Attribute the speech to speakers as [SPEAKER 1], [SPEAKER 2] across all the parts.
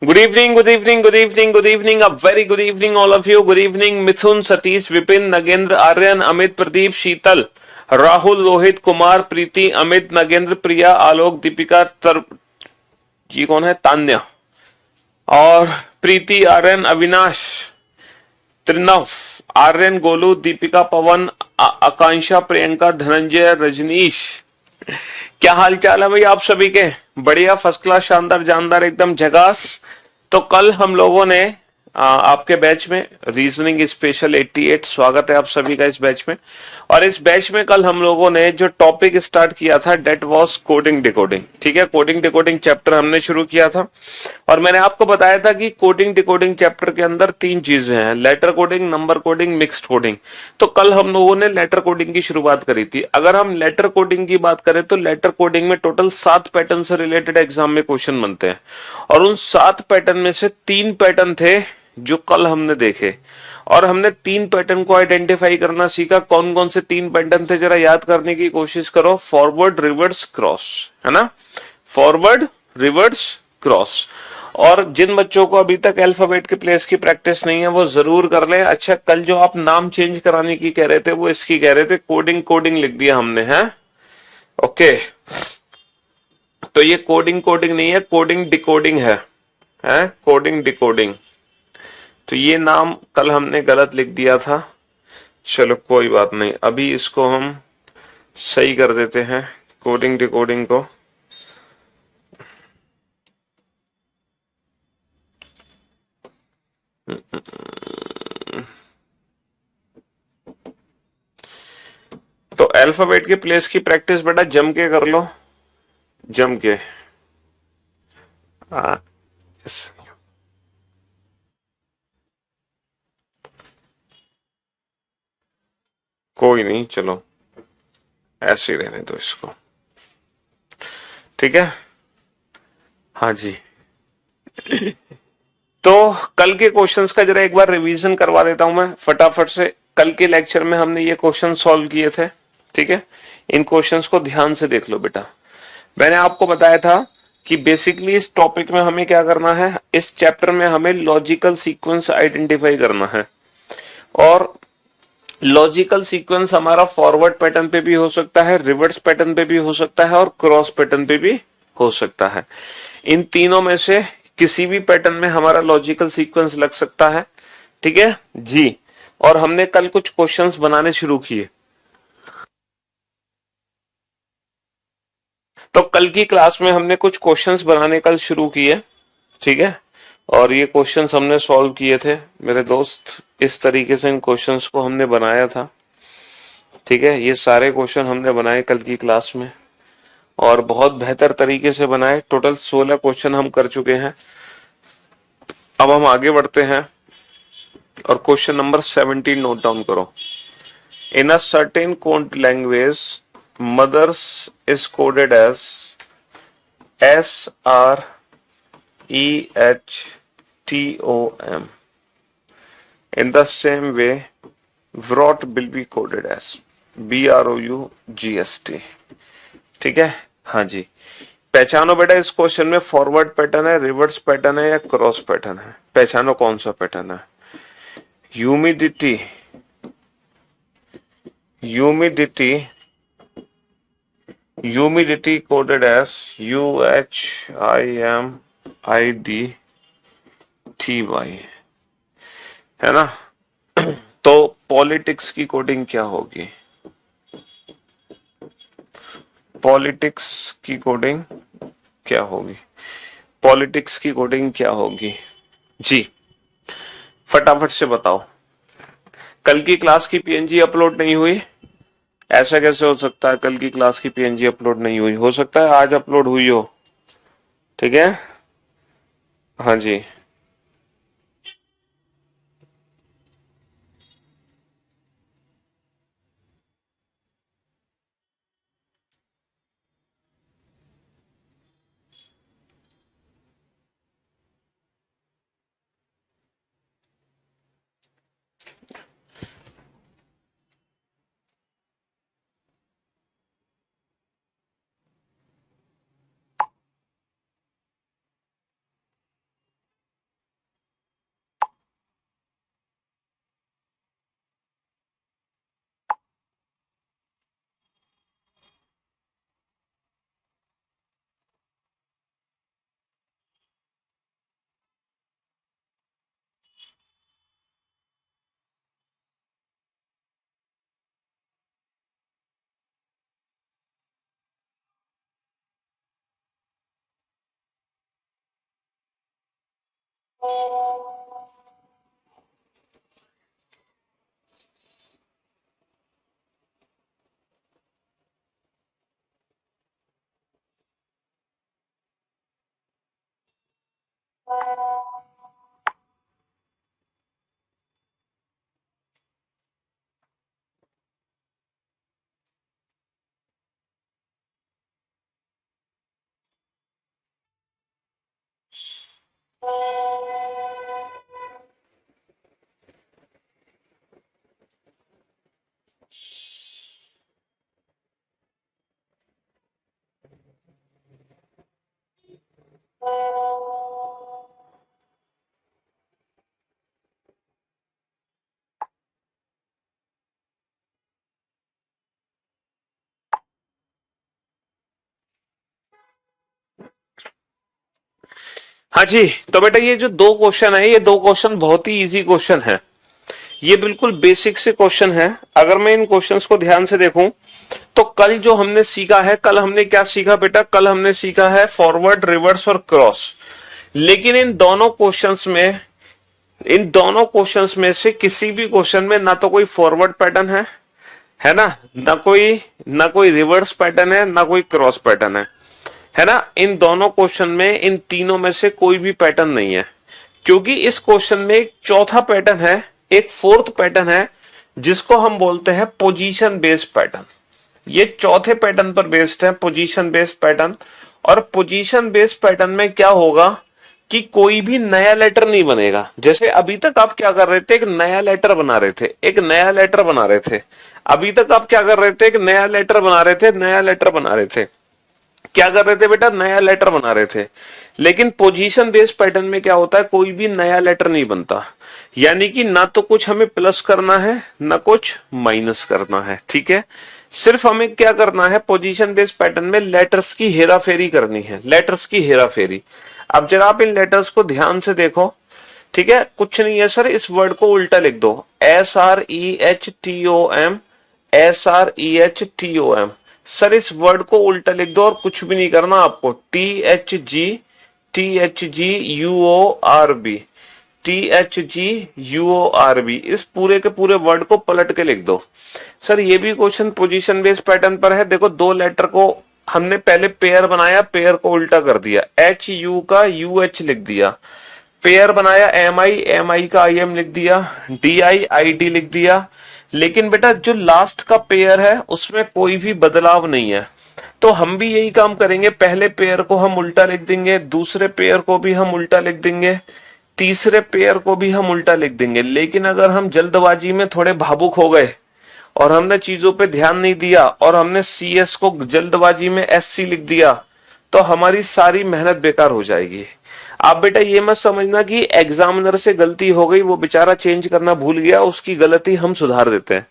[SPEAKER 1] Good evening, good evening, good evening, good evening. A very good evening, all of you. Good evening, Mithun, Satish, Vipin, Nagendra, Aryan, Amit, Pradeep, Sheetal, Rahul, Rohit, Kumar, प्रीति, अमित, नगेंद्र, प्रिया, आलोक, दीपिका, ये कौन है? तान्या और प्रीति, आर्यन, अविनाश, त्रिनव, आर्यन, गोलू, दीपिका, पवन, आकांक्षा, प्रियंका, धनंजय, रजनीश। क्या हाल चाल है भाई आप सभी के? बढ़िया, फर्स्ट क्लास, शानदार, जानदार, एकदम झकास। तो कल हम लोगों ने आपके बैच में रीजनिंग स्पेशल 88, स्वागत है आप सभी का इस बैच में। और इस बैच में कल हम लोगों ने जो टॉपिक स्टार्ट किया था डेट वाज कोडिंग डिकोडिंग। ठीक है, कोडिंग डिकोडिंग चैप्टर हमने शुरू किया था और मैंने आपको बताया था कि कोडिंग डिकोडिंग चैप्टर के अंदर तीन चीजें हैं, letter coding, number coding, mixed coding. तो कल हम लोगों ने लेटर कोडिंग की शुरुआत करी थी। अगर हम लेटर कोडिंग की बात करें तो लेटर कोडिंग में टोटल 7 पैटर्न से रिलेटेड एग्जाम में क्वेश्चन बनते हैं और उन 7 पैटर्न में से 3 पैटर्न थे जो कल हमने देखे और हमने 3 पैटर्न को आइडेंटिफाई करना सीखा। कौन कौन से 3 पैटर्न थे जरा याद करने की कोशिश करो। फॉरवर्ड, रिवर्स, क्रॉस, है ना? Forward, reverse, cross. और जिन बच्चों को अभी तक अल्फाबेट के प्लेस की प्रैक्टिस नहीं है वो जरूर कर ले। अच्छा, कल जो आप नाम चेंज कराने की कह रहे थे वो इसकी कह रहे थे, कोडिंग कोडिंग लिख दिया हमने, है? ओके, तो ये कोडिंग कोडिंग नहीं है, कोडिंग डिकोडिंग है कोडिंग डिकोडिंग। तो ये नाम कल हमने गलत लिख दिया था। चलो कोई बात नहीं, अभी इसको हम सही कर देते हैं कोडिंग डिकोडिंग को। तो अल्फाबेट के प्लेस की प्रैक्टिस बेटा जम के कर लो, जम के। yes. कोई नहीं, चलो ऐसे ही रहने दो इसको, ठीक है? हाँ जी। तो कल के क्वेश्चंस का जरा एक बार रिवीजन करवा देता हूं मैं फटाफट से। कल के लेक्चर में हमने ये क्वेश्चन सॉल्व किए थे, ठीक है? इन क्वेश्चंस को ध्यान से देख लो बेटा। मैंने आपको बताया था कि बेसिकली इस टॉपिक में हमें क्या करना है, इस चैप्टर में हमें लॉजिकल सीक्वेंस आइडेंटिफाई करना है। और लॉजिकल सीक्वेंस हमारा फॉरवर्ड पैटर्न पे भी हो सकता है, रिवर्स पैटर्न पे भी हो सकता है और क्रॉस पैटर्न पे भी हो सकता है। इन तीनों में से किसी भी पैटर्न में हमारा लॉजिकल सीक्वेंस लग सकता है, ठीक है जी? और हमने कल कुछ क्वेश्चंस बनाने शुरू किए। तो कल की क्लास में हमने कुछ क्वेश्चंस बनाने कल शुरू किए, ठीक है? और ये क्वेश्चंस हमने सॉल्व किए थे मेरे दोस्त। इस तरीके से इन क्वेश्चंस को हमने बनाया था, ठीक है? ये सारे क्वेश्चन हमने बनाए कल की क्लास में और बहुत बेहतर तरीके से बनाए। टोटल 16 क्वेश्चन हम कर चुके हैं। अब हम आगे बढ़ते हैं और क्वेश्चन नंबर 17 नोट डाउन करो। In a certain code language mothers is coded as SREHTOM. In the same way, wrote will be coded as BROUGST. ठीक है? हाँ जी। पहचानो बेटा इस क्वेश्चन में फॉरवर्ड पैटर्न है, रिवर्स पैटर्न है या क्रॉस पैटर्न है। पहचानो कौन सा पैटर्न है। Humidity, humidity, humidity coded as UHIMIDTY, है ना? तो पॉलिटिक्स की कोडिंग क्या होगी? पॉलिटिक्स की कोडिंग क्या होगी? पॉलिटिक्स की कोडिंग क्या होगी जी? फटाफट से बताओ। कल की क्लास की पीएनजी अपलोड नहीं हुई? ऐसा कैसे हो सकता है? कल की क्लास की पीएनजी अपलोड नहीं हुई? हो सकता है आज अपलोड हुई हो, ठीक है? हाँ जी। हाँ जी, तो बेटा ये जो दो क्वेश्चन है, ये दो क्वेश्चन बहुत ही इजी क्वेश्चन है। ये बिल्कुल बेसिक से क्वेश्चन है। अगर मैं इन क्वेश्चंस को ध्यान से देखूं तो कल जो हमने सीखा है, कल हमने क्या सीखा बेटा? कल हमने सीखा है फॉरवर्ड, रिवर्स और क्रॉस। लेकिन इन दोनों क्वेश्चंस में से किसी भी क्वेश्चन में ना तो कोई फॉरवर्ड पैटर्न है ना, ना कोई रिवर्स पैटर्न है, ना कोई क्रॉस पैटर्न है ना। इन दोनों क्वेश्चन में, इन तीनों में से कोई भी पैटर्न नहीं है, क्योंकि इस क्वेश्चन में एक चौथा पैटर्न है, एक फोर्थ पैटर्न है, जिसको हम बोलते हैं पोजीशन बेस्ड पैटर्न। ये चौथे पैटर्न पर बेस्ड है, पोजीशन बेस्ड पैटर्न। और पोजीशन बेस्ड पैटर्न में क्या होगा कि कोई भी नया लेटर नहीं बनेगा। जैसे अभी तक आप क्या कर रहे थे? एक नया लेटर बना रहे थे, एक नया लेटर बना रहे थे। अभी तक आप क्या कर रहे थे? एक नया लेटर बना रहे थे, नया लेटर बना रहे थे। क्या कर रहे थे बेटा? नया लेटर बना रहे थे। लेकिन पोजीशन बेस्ड पैटर्न में क्या होता है? कोई भी नया लेटर नहीं बनता। यानी कि ना तो कुछ हमें प्लस करना है, ना कुछ माइनस करना है। ठीक है, सिर्फ हमें क्या करना है? पोजीशन बेस्ड पैटर्न में लेटर्स की हेराफेरी करनी है, लेटर्स की हेराफेरी। अब जरा आप इन लेटर्स को ध्यान से देखो। ठीक है, कुछ नहीं है सर, इस वर्ड को उल्टा लिख दो। SREHTOM, SREHTOM। सर इस वर्ड को उल्टा लिख दो और कुछ भी नहीं करना आपको। THGUORB, THGUORB, इस पूरे के पूरे वर्ड को पलट के लिख दो। सर ये भी क्वेश्चन पोजीशन बेस्ड पैटर्न पर है। देखो, दो लेटर को हमने पहले पेयर बनाया, पेयर को उल्टा कर दिया। HU का UH लिख दिया। पेयर बनाया MI का IM लिख दिया। DI ID लिख दिया। लेकिन बेटा जो लास्ट का पेयर है उसमें कोई भी बदलाव नहीं है। तो हम भी यही काम करेंगे, पहले पेयर को हम उल्टा लिख देंगे, दूसरे पेयर को भी हम उल्टा लिख देंगे, तीसरे पेयर को भी हम उल्टा लिख देंगे। लेकिन अगर हम जल्दबाजी में थोड़े भावुक हो गए और हमने चीजों पे ध्यान नहीं दिया और हमने CS को जल्दबाजी में SC लिख दिया, तो हमारी सारी मेहनत बेकार हो जाएगी। आप बेटा ये मत समझना कि एग्जामिनर से गलती हो गई, वो बेचारा चेंज करना भूल गया, उसकी गलती हम सुधार देते हैं।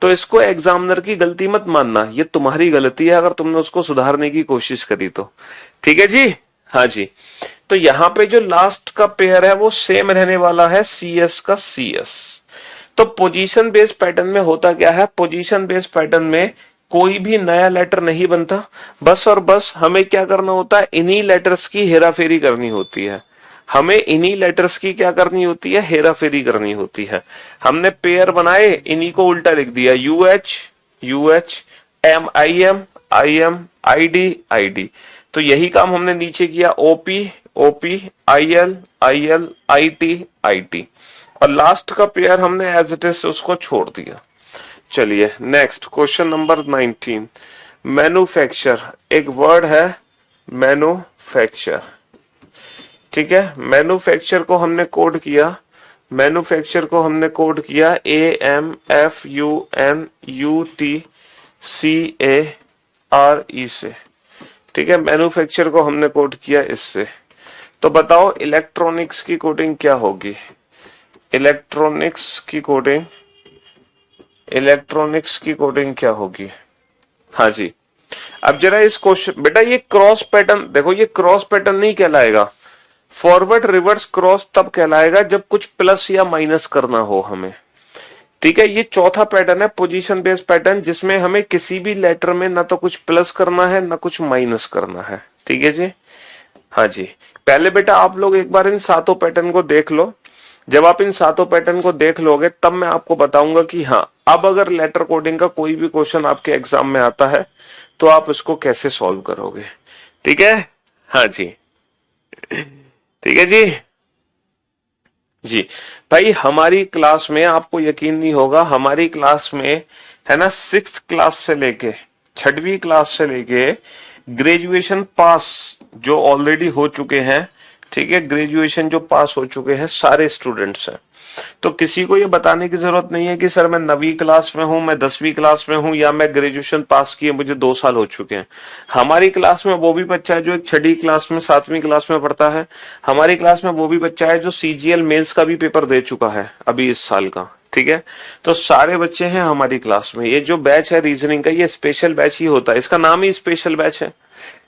[SPEAKER 1] तो इसको एग्जामिनर की गलती मत मानना, ये तुम्हारी गलती है अगर तुमने उसको सुधारने की कोशिश करी तो। ठीक है जी, हाँ जी। तो यहाँ पे जो लास्ट का पेयर है वो सेम रहने वाला है, CS का CS। तो पोजीशन बेस्ड पैटर्न में होता क्या है? पोजीशन बेस्ड पैटर्न में कोई भी नया लेटर नहीं बनता, बस और बस हमें क्या करना होता है? इन्हीं लेटर्स की हेराफेरी करनी होती है। हमें इन्हीं लेटर्स की क्या करनी होती है? हेराफेरी करनी होती है। हमने पेयर बनाए, इन्हीं को उल्टा लिख दिया। UH, MIM, IM, ID। तो यही काम हमने नीचे किया। OP, IL, IT। और लास्ट का पेयर हमने एज इट इज उसको छोड़ दिया। चलिए नेक्स्ट क्वेश्चन नंबर 19। मैन्युफैक्चर, एक वर्ड है मैन्युफैक्चर। ठीक है, मैन्युफैक्चर को हमने कोड किया, AMFUNUTCARE से। ठीक है, मैन्युफैक्चर को हमने कोड किया इससे। तो बताओ इलेक्ट्रॉनिक्स की कोडिंग क्या होगी? इलेक्ट्रॉनिक्स की कोडिंग क्या होगी? हाँ जी। अब जरा इस क्वेश्चन, बेटा ये क्रॉस पैटर्न देखो, ये क्रॉस पैटर्न नहीं कहलाएगा। फॉरवर्ड, रिवर्स, क्रॉस तब कहलाएगा जब कुछ प्लस या माइनस करना हो हमें। ठीक है, ये चौथा पैटर्न है पोजीशन बेस्ड पैटर्न, जिसमें हमें किसी भी लेटर में ना तो कुछ प्लस करना है ना कुछ माइनस करना है। ठीक है जी, हाँ जी, पहले बेटा आप लोग एक बार इन सातों पैटर्न को देख लो। जब आप इन सातों पैटर्न को देख लोगे तब मैं आपको बताऊंगा कि हाँ, अब अगर लेटर कोडिंग का कोई भी क्वेश्चन आपके एग्जाम में आता है तो आप इसको कैसे सॉल्व करोगे। ठीक है, हाँ जी, ठीक है जी। जी भाई, हमारी क्लास में आपको यकीन नहीं होगा, हमारी क्लास में है ना, 6th क्लास से लेके 6वीं क्लास से लेके ग्रेजुएशन पास जो ऑलरेडी हो चुके हैं, ठीक है, ग्रेजुएशन जो पास हो चुके हैं सारे स्टूडेंट्स हैं। तो किसी को ये बताने की जरूरत नहीं है कि सर मैं 9वीं क्लास में हूं, मैं 10वीं क्लास में हूं, या मैं ग्रेजुएशन पास किए मुझे 2 साल हो चुके हैं। हमारी क्लास में वो भी बच्चा है जो एक 6ठी क्लास में 7वीं क्लास में पढ़ता है। हमारी क्लास में वो भी बच्चा है जो सीजीएल मेंस का भी पेपर दे चुका है अभी इस साल का। ठीक है, तो सारे बच्चे हैं हमारी क्लास में। ये जो बैच है रीजनिंग का, ये स्पेशल बैच ही होता है, इसका नाम ही स्पेशल बैच है।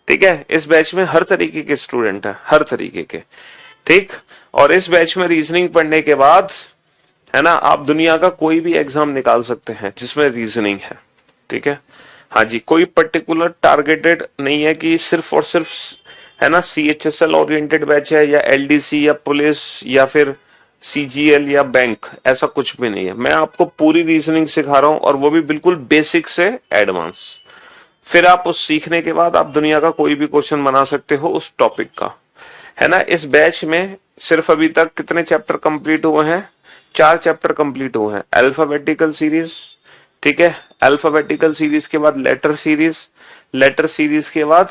[SPEAKER 1] ठीक है, इस बैच में हर तरीके के स्टूडेंट है, हर तरीके के। ठीक, और इस बैच में रीजनिंग पढ़ने के बाद है ना, आप दुनिया का कोई भी एग्जाम निकाल सकते हैं जिसमें रीजनिंग है। ठीक है, हाँ जी, कोई पर्टिकुलर टारगेटेड नहीं है कि सिर्फ और सिर्फ है ना सीएचएसएल ओरिएंटेड बैच है, या एलडीसी या पुलिस या फिर सीजीएल या बैंक, ऐसा कुछ भी नहीं है। मैं आपको पूरी रीजनिंग सिखा रहा हूं, और वो भी बिल्कुल बेसिक से एडवांस। फिर आप उस सीखने के बाद आप दुनिया का कोई भी क्वेश्चन बना सकते हो उस टॉपिक का, है ना। इस बैच में सिर्फ अभी तक कितने चैप्टर कंप्लीट हुए हैं? 4 चैप्टर कंप्लीट हुए हैं। अल्फाबेटिकल सीरीज, ठीक है, अल्फाबेटिकल सीरीज के बाद लेटर सीरीज, लेटर सीरीज के बाद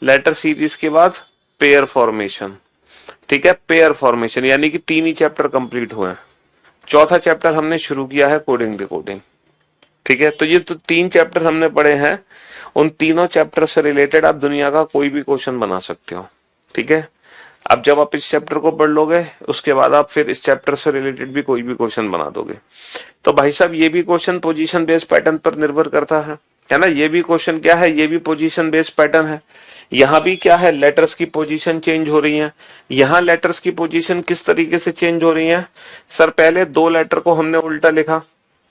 [SPEAKER 1] लेटर सीरीज के बाद पेयर फॉर्मेशन। ठीक है, पेयर फॉर्मेशन, यानी कि 3 ही चैप्टर कंप्लीट हुए हैं। चौथा चैप्टर हमने शुरू किया है कोडिंग डिकोडिंग। ठीक है, तो ये तो 3 चैप्टर हमने पढ़े हैं। उन तीनों चैप्टर से रिलेटेड आप दुनिया का कोई भी क्वेश्चन बना सकते हो। ठीक है, अब जब आप इस चैप्टर को पढ़ लोगे उसके बाद आप फिर इस चैप्टर से रिलेटेड भी कोई भी क्वेश्चन बना दोगे। तो भाई साहब, ये भी क्वेश्चन पोजीशन बेस्ड पैटर्न पर निर्भर करता है ना। ये भी क्वेश्चन क्या है, ये भी पोजीशन बेस्ड पैटर्न है। यहाँ भी क्या है, लेटर्स की पोजीशन चेंज हो रही है। यहाँ लेटर्स की पोजीशन किस तरीके से चेंज हो रही है? सर पहले 2 लेटर को हमने उल्टा लिखा,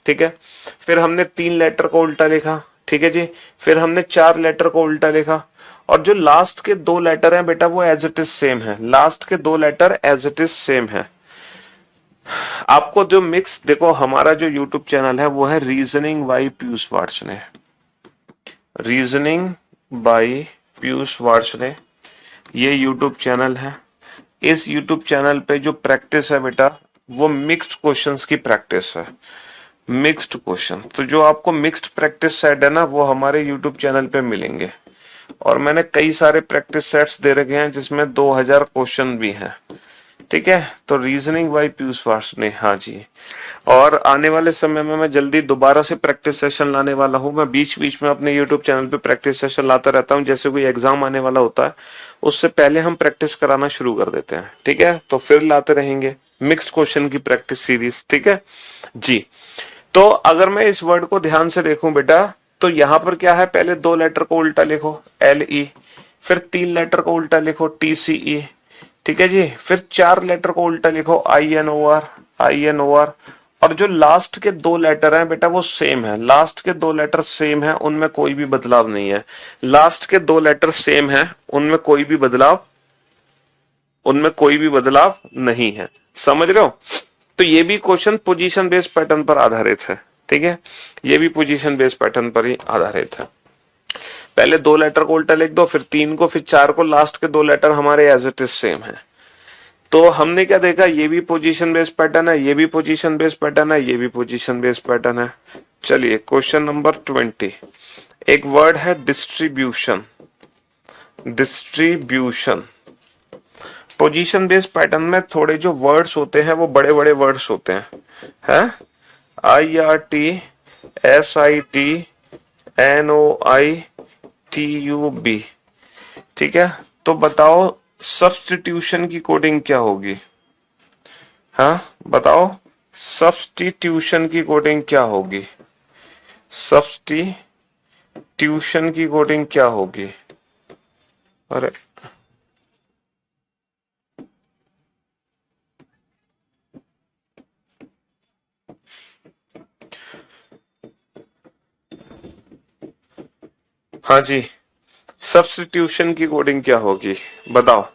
[SPEAKER 1] ठीक है, फिर हमने 3 लेटर को उल्टा लिखा, ठीक है जी, फिर हमने 4 लेटर को उल्टा लिखा, और जो लास्ट के 2 लेटर हैं बेटा वो एज इट इज सेम है। लास्ट के 2 letter as it is same है। आपको जो मिक्स देखो, हमारा जो यूट्यूब चैनल है वो है reasoning by Piyush Varshney, reasoning by Piyush Varshney, ये यूट्यूब चैनल है। इस यूट्यूब चैनल पे जो प्रैक्टिस है बेटा वो मिक्स्ड क्वेश्चंस की प्रैक्टिस है, मिक्स्ड क्वेश्चन। तो जो आपको मिक्स्ड प्रैक्टिस सेट है ना वो हमारे यूट्यूब चैनल पे मिलेंगे, और मैंने कई सारे प्रैक्टिस सेट्स दे रखे हैं जिसमें 2000 क्वेश्चन भी हैं। ठीक है, तो रीजनिंग बाय पीयूष वार्ष्णेय, हाँ जी। और आने वाले समय में मैं जल्दी दोबारा से प्रैक्टिस सेशन लाने वाला हूं। मैं बीच बीच में अपने यूट्यूब चैनल पे प्रैक्टिस सेशन लाता रहता हूं। जैसे कोई एग्जाम आने वाला होता है उससे पहले हम प्रैक्टिस कराना शुरू कर देते हैं। ठीक है, तो फिर लाते रहेंगे मिक्स्ड क्वेश्चन की प्रैक्टिस सीरीज। ठीक है जी। तो अगर मैं इस वर्ड को ध्यान से देखूं बेटा, तो यहां पर क्या है, पहले 2 लेटर को उल्टा लिखो LE, फिर 3 लेटर को उल्टा लिखो TCE, ठीक है जी, फिर 4 लेटर को उल्टा लिखो INOR, और जो लास्ट के 2 लेटर हैं बेटा वो सेम है। लास्ट के 2 लेटर सेम है, उनमें कोई भी बदलाव नहीं है। लास्ट के 2 लेटर सेम है, उनमें कोई भी बदलाव, उनमें कोई भी बदलाव नहीं है। समझ रहे हो? तो ये भी क्वेश्चन पोजीशन बेस्ड पैटर्न पर आधारित है। ठीक है, ये भी पोजीशन बेस्ड पैटर्न पर ही आधारित है। पहले 2 लेटर को उल्टा लिख दो, फिर 3 को, फिर 4 को, लास्ट के 2 लेटर हमारे एज इट इज सेम है। तो हमने क्या देखा, ये भी पोजीशन बेस्ड पैटर्न है, ये भी पोजीशन बेस्ड पैटर्न है, ये भी पोजीशन बेस्ड पैटर्न है। चलिए क्वेश्चन नंबर 20, एक वर्ड है distribution. Distribution position based pattern में थोड़े जो वर्ड्स होते हैं वो बड़े बड़े वर्ड्स होते हैं, IRTSITNOITUB। ठीक है, तो बताओ सब्स्टिट्यूशन की कोडिंग क्या होगी? हाँ बताओ, सब्स्टिट्यूशन की कोडिंग क्या होगी? सब्स्टिट्यूशन की कोडिंग क्या होगी? अरे हाँ जी, सब्स्टिट्यूशन की कोडिंग क्या होगी बताओ।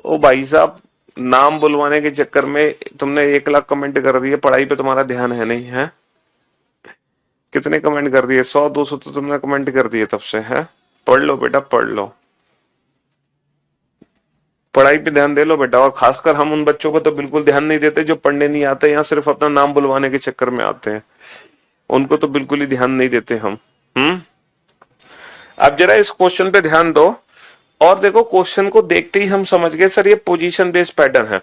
[SPEAKER 1] ओ भाई साहब, नाम बुलवाने के चक्कर में तुमने 1 लाख कमेंट कर दिए, पढ़ाई पे तुम्हारा ध्यान है नहीं है। कितने कमेंट कर दिए, 100-200 तो तुमने कमेंट कर दिए तब से है। पढ़ लो बेटा पढ़ लो, पढ़ाई पे ध्यान दे लो बेटा। और खासकर हम उन बच्चों को तो बिल्कुल ध्यान नहीं देते जो पढ़ने नहीं आते, यहाँ सिर्फ अपना नाम बुलवाने के चक्कर में आते हैं, उनको तो बिल्कुल ही ध्यान नहीं देते हम। अब जरा इस क्वेश्चन पे ध्यान दो और देखो, क्वेश्चन को देखते ही हम समझ गए सर ये पोजीशन बेस्ड पैटर्न है।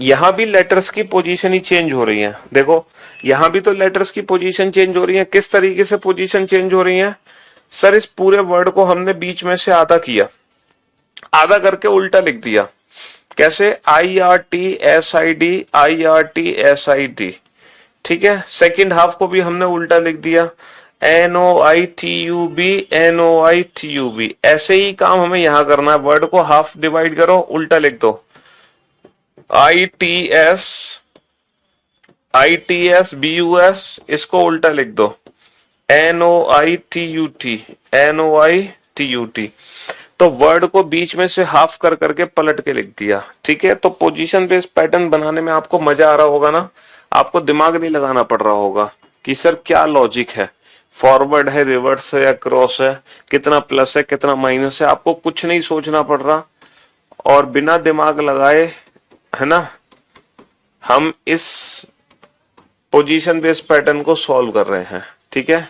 [SPEAKER 1] यहां भी लेटर्स की पोजीशन ही चेंज हो रही है। देखो यहां भी तो लेटर्स की पोजीशन चेंज हो रही है। किस तरीके से पोजीशन चेंज हो रही है सर, इस पूरे वर्ड को हमने बीच में से आधा किया, आधा करके उल्टा लिख दिया। कैसे, IRTSID IRTSID, ठीक है। सेकंड हाफ को भी हमने उल्टा लिख दिया, NOITUB NOITUB। ऐसे ही काम हमें यहां करना है, वर्ड को हाफ डिवाइड करो, उल्टा लिख दो, ITS BUS, इसको उल्टा लिख दो, NOITUT। तो वर्ड को बीच में से हाफ कर करके पलट के लिख दिया, ठीक है। तो पोजीशन बेस्ड पैटर्न बनाने में आपको मजा आ रहा होगा ना, आपको दिमाग नहीं लगाना पड़ रहा होगा कि सर क्या लॉजिक है, फॉरवर्ड है, रिवर्स है या क्रॉस है, कितना प्लस है कितना माइनस है, आपको कुछ नहीं सोचना पड़ रहा। और बिना दिमाग लगाए, है ना, हम इस पोजीशन बेस्ड पैटर्न को सॉल्व कर रहे हैं, ठीक है।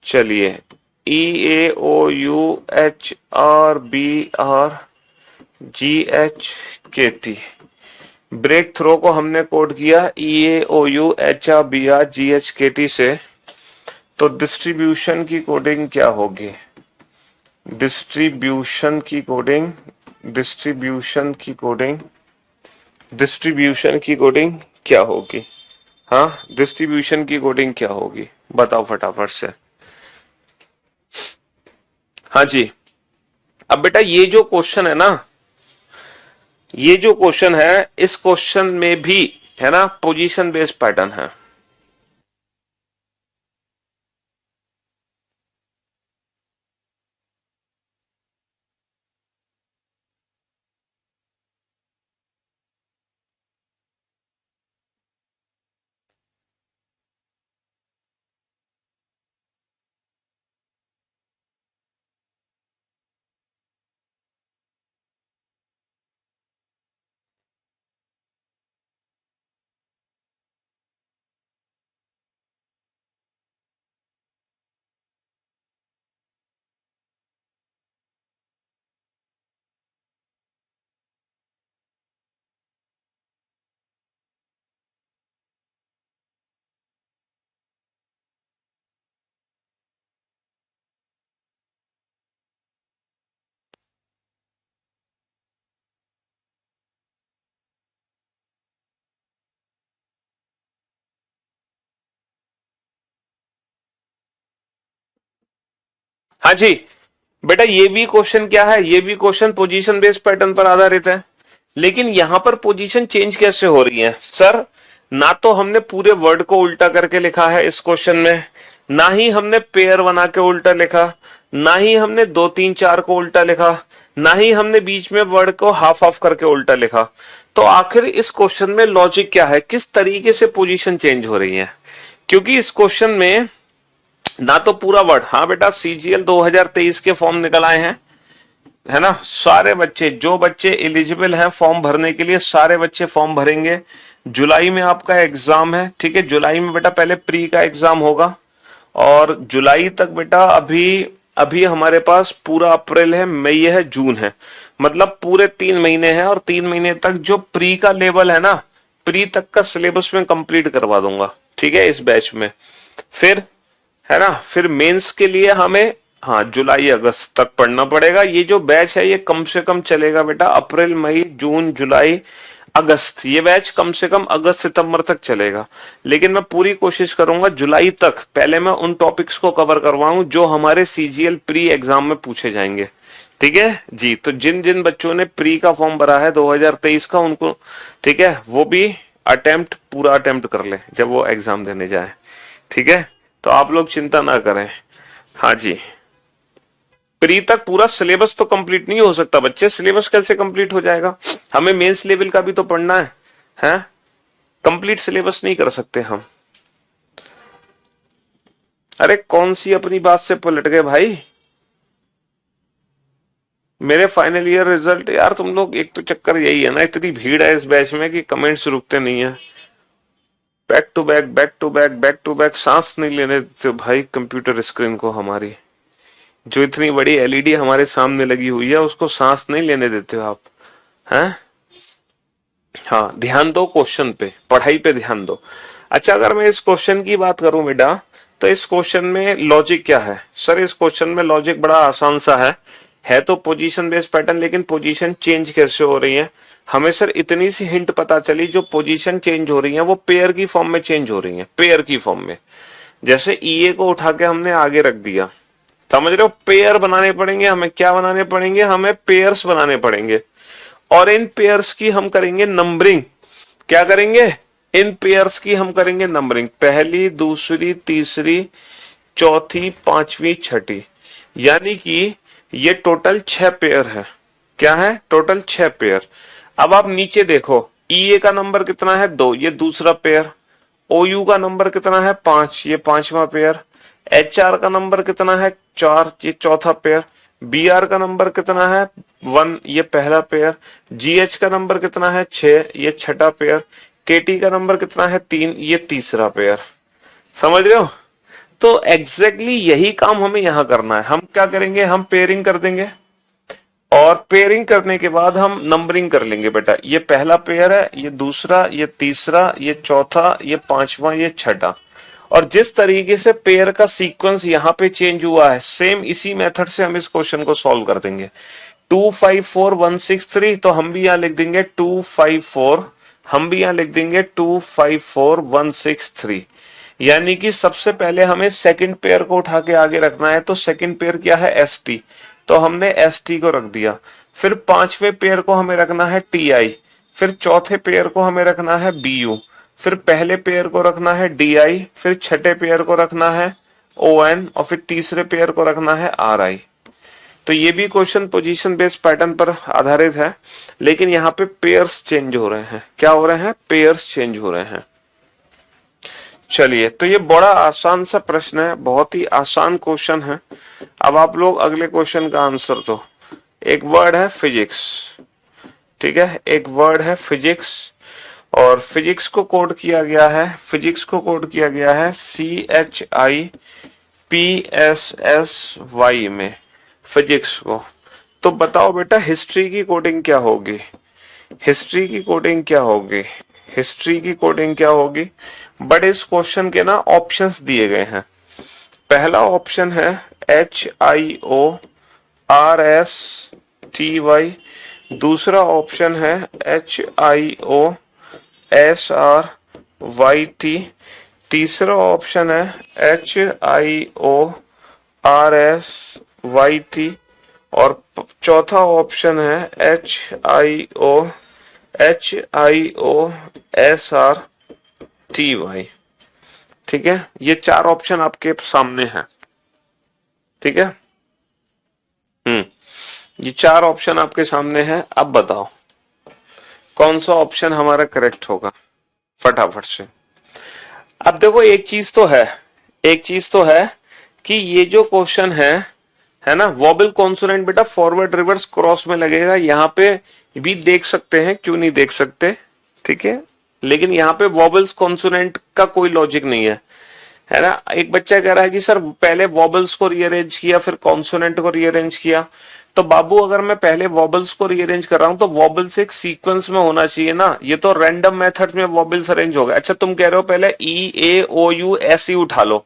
[SPEAKER 1] चलिए, EAOUHRBRGHKT, ब्रेक थ्रो को हमने कोड किया EAOUHRBRGHKT से। तो डिस्ट्रीब्यूशन की कोडिंग क्या होगी, डिस्ट्रीब्यूशन की कोडिंग क्या होगी, हाँ डिस्ट्रीब्यूशन की कोडिंग क्या होगी बताओ फटाफट से। हाँ जी, अब बेटा ये जो क्वेश्चन है ना, ये जो क्वेश्चन है, इस क्वेश्चन में भी है ना पोजीशन बेस्ड पैटर्न है। हाँ जी बेटा, ये भी क्वेश्चन क्या है, ये भी क्वेश्चन पोजीशन बेस्ड पैटर्न पर आधारित है। लेकिन यहां पर पोजीशन चेंज कैसे हो रही है सर, ना तो हमने पूरे वर्ड को उल्टा करके लिखा है इस क्वेश्चन में, ना ही हमने पेयर बना के उल्टा लिखा, ना ही हमने 2 3 4 को उल्टा लिखा, ना ही हमने बीच में वर्ड को हाफ हाफ करके उल्टा लिखा। तो आखिर इस क्वेश्चन में लॉजिक क्या है, किस तरीके से पोजीशन चेंज हो रही है। क्योंकि इस क्वेश्चन में ना तो पूरा वर्ड, हाँ बेटा CGL 2023 के फॉर्म निकल आए हैं, है ना, सारे बच्चे, जो बच्चे एलिजिबल हैं फॉर्म भरने के लिए, सारे बच्चे फॉर्म भरेंगे। जुलाई में आपका एग्जाम है, ठीक है। जुलाई में बेटा पहले प्री का एग्जाम होगा, और जुलाई तक बेटा अभी हमारे पास पूरा अप्रैल है, मई है, जून है, मतलब पूरे 3 महीने हैं। और 3 महीने तक जो प्री का लेवल है ना, प्री तक का सिलेबस में कंप्लीट करवा दूंगा, ठीक है, इस बैच में। फिर है ना, फिर मेंस के लिए हमें हाँ जुलाई अगस्त तक पढ़ना पड़ेगा। ये जो बैच है ये कम से कम चलेगा बेटा अप्रैल मई जून जुलाई अगस्त, ये बैच कम से कम अगस्त सितंबर तक चलेगा। लेकिन मैं पूरी कोशिश करूंगा जुलाई तक पहले मैं उन टॉपिक्स को कवर करवाऊं जो हमारे CGL प्री एग्जाम में पूछे जाएंगे, ठीक है जी। तो जिन जिन बच्चों ने प्री का फॉर्म भरा है 2023 का, उनको ठीक है वो भी पूरा अटेम्प्ट कर ले जब वो एग्जाम देने जाए, ठीक है। तो आप लोग चिंता ना करें, हाँ जी। प्री तक पूरा सिलेबस तो कंप्लीट नहीं हो सकता बच्चे, सिलेबस कैसे कंप्लीट हो जाएगा, हमें मेंस लेवल का भी तो पढ़ना है, हैं? कंप्लीट सिलेबस नहीं कर सकते हम। अरे कौन सी अपनी बात से पलट गए भाई, मेरे फाइनल ईयर रिजल्ट यार, तुम लोग एक तो चक्कर यही है ना, इतनी भीड़ है इस बैच में कि कमेंट्स रुकते नहीं है, back to back back to back back to back, सांस नहीं लेने देते भाई कंप्यूटर स्क्रीन को हमारी, जो इतनी बड़ी एलईडी हमारे सामने लगी हुई है उसको सांस नहीं लेने देते हो आप, हैं? हाँ ध्यान दो क्वेश्चन पे, पढ़ाई पे ध्यान दो। अच्छा अगर मैं इस क्वेश्चन की बात करूं बेटा, तो इस क्वेश्चन में लॉजिक क्या है सर? इस क्वेश्चन में लॉजिक बड़ा आसान सा है तो पोजीशन बेस्ड पैटर्न, लेकिन पोजीशन चेंज कैसे हो रही है? हमें सर इतनी सी हिंट पता चली, जो पोजीशन चेंज हो रही है वो पेयर की फॉर्म में चेंज हो रही है, पेयर की फॉर्म में। जैसे ईए को उठा के हमने आगे रख दिया, समझ रहे हो? पेयर बनाने पड़ेंगे हमें, क्या बनाने पड़ेंगे हमें? पेयर्स बनाने पड़ेंगे, और इन पेयर्स की हम करेंगे नंबरिंग। क्या करेंगे? इन पेयर्स की हम करेंगे नंबरिंग, पहली दूसरी तीसरी चौथी पांचवी छठी, यानी कि ये टोटल 6 पेयर है। क्या है? Total 6 pair. अब आप नीचे देखो, ईए का नंबर कितना है? 2, ये दूसरा पेयर। ओयू का नंबर कितना है? 5, ये पांचवा पेयर। एचआर का नंबर कितना है? 4, ये चौथा पेयर। बीआर का नंबर कितना है? 1, ये पहला पेयर। जीएच का नंबर कितना है? 6, ये छठा पेयर। केटी का नंबर कितना है? 3, ये तीसरा पेयर। समझ रहे हो? तो एग्जैक्टली यही काम हमें यहां करना है। हम क्या करेंगे? हम पेयरिंग कर देंगे, और पेयरिंग करने के बाद हम नंबरिंग कर लेंगे बेटा। ये पहला पेयर है, ये दूसरा, ये तीसरा, ये चौथा, ये पांचवा, ये छठा। और जिस तरीके से पेयर का सीक्वेंस यहाँ पे चेंज हुआ है, सेम इसी मेथड से हम इस क्वेश्चन को सॉल्व कर देंगे। 2 5 4 1 6 3, तो हम भी यहां लिख देंगे 2 5 4, हम भी यहां लिख देंगे 2 5 4 1 6 3। यानी कि सबसे पहले हमें सेकंड पेयर को उठा के आगे रखना है, तो सेकंड पेयर क्या है? एस टी, तो हमने एस टी को रख दिया। फिर पांचवें पेयर को हमें रखना है टी आई, फिर चौथे पेयर को हमें रखना है बी यू, फिर पहले पेयर को रखना है डी आई, फिर छठे पेयर को रखना है ओ एन, और फिर तीसरे पेयर को रखना है आर आई। तो ये भी क्वेश्चन पोजीशन बेस्ड पैटर्न पर आधारित है, लेकिन यहाँ पे पेयर्स चेंज हो रहे हैं। क्या हो रहे हैं? पेयर्स चेंज हो रहे हैं। चलिए, तो ये बड़ा आसान सा प्रश्न है, बहुत ही आसान क्वेश्चन है। अब आप लोग अगले क्वेश्चन का आंसर दो। एक वर्ड है फिजिक्स, ठीक है, एक वर्ड है फिजिक्स, और फिजिक्स को कोड किया गया है, फिजिक्स को कोड किया गया है CHIPSSY में, फिजिक्स को। तो बताओ बेटा हिस्ट्री की कोडिंग क्या होगी? हिस्ट्री की कोडिंग क्या होगी? हिस्ट्री की कोडिंग क्या होगी? बट इस क्वेश्चन के ना ऑप्शंस दिए गए हैं। पहला ऑप्शन है HIORSTY, दूसरा ऑप्शन है HIOSRYT, तीसरा ऑप्शन है HIORSYT, और चौथा ऑप्शन है HIOSRTY। ठीक है, ये 4 ऑप्शन आपके सामने हैं। ठीक है, ये 4 ऑप्शन आपके सामने हैं। अब बताओ कौन सा ऑप्शन हमारा करेक्ट होगा, फटाफट से। अब देखो एक चीज तो है, एक चीज तो है कि ये जो क्वेश्चन है ना, वॉबल कॉन्सोनेंट बेटा फॉरवर्ड रिवर्स क्रॉस में लगेगा। यहाँ पे भी देख सकते हैं, क्यों नहीं देख सकते, ठीक है, लेकिन यहाँ पे वॉबल्स कॉन्सोनेंट का कोई लॉजिक नहीं है ना। एक बच्चा कह रहा है कि सर पहले वॉबल्स को रीअरेंज किया फिर कॉन्सोनेंट को रीअरेंज किया। तो बाबू अगर मैं पहले वॉबल्स को रीअरेंज कर रहा हूं तो वॉबल्स एक सीक्वेंस में होना चाहिए ना, ये तो रैंडम मेथड में वॉबल्स अरेंज हो गए। अच्छा तुम कह रहे हो पहले ई ए ओ यू ऐसे ही उठा लो,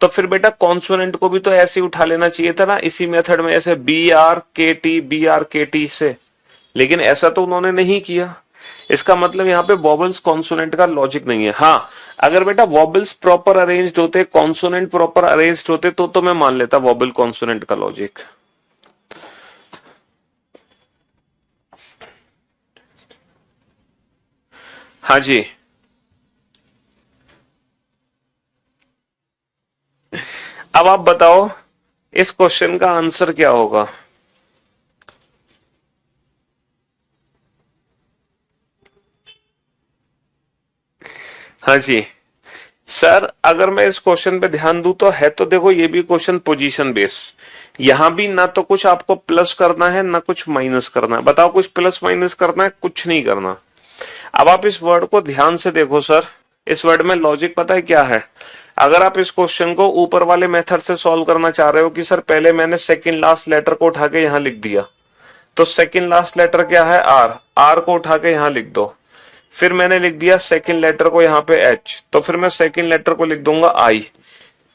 [SPEAKER 1] तो फिर बेटा कॉन्सोनेंट को भी तो ऐसे ही उठा लेना चाहिए था ना, इसी मेथड में, ऐसे बी आर के टी से, लेकिन ऐसा तो उन्होंने नहीं किया। इसका मतलब यहाँ पे वॉबल्स कॉन्सोनेंट का लॉजिक नहीं है। हाँ, अगर बेटा वॉबल्स प्रॉपर अरेंज्ड होते, कॉन्सोनेंट प्रॉपर अरेंज्ड होते, तो मैं मान लेता वॉबल कॉन्सोनेंट का लॉजिक। हाँ जी, अब आप बताओ इस क्वेश्चन का आंसर क्या होगा? हाँ जी सर, अगर मैं इस क्वेश्चन पे ध्यान दूं तो है तो देखो ये भी क्वेश्चन पोजीशन बेस, यहां भी ना तो कुछ आपको प्लस करना है ना कुछ माइनस करना है। बताओ कुछ प्लस माइनस करना है? कुछ नहीं करना। अब आप इस वर्ड को ध्यान से देखो सर, इस वर्ड में लॉजिक पता है क्या है? अगर आप इस क्वेश्चन को ऊपर वाले मेथड से सॉल्व करना चाह रहे हो कि सर पहले मैंने सेकंड लास्ट लेटर को उठा के यहां लिख दिया, तो सेकंड लास्ट लेटर क्या है? आर, आर को उठा के यहां लिख दो। फिर मैंने लिख दिया सेकंड लेटर को यहाँ पे एच, तो फिर मैं सेकंड लेटर को लिख दूंगा आई।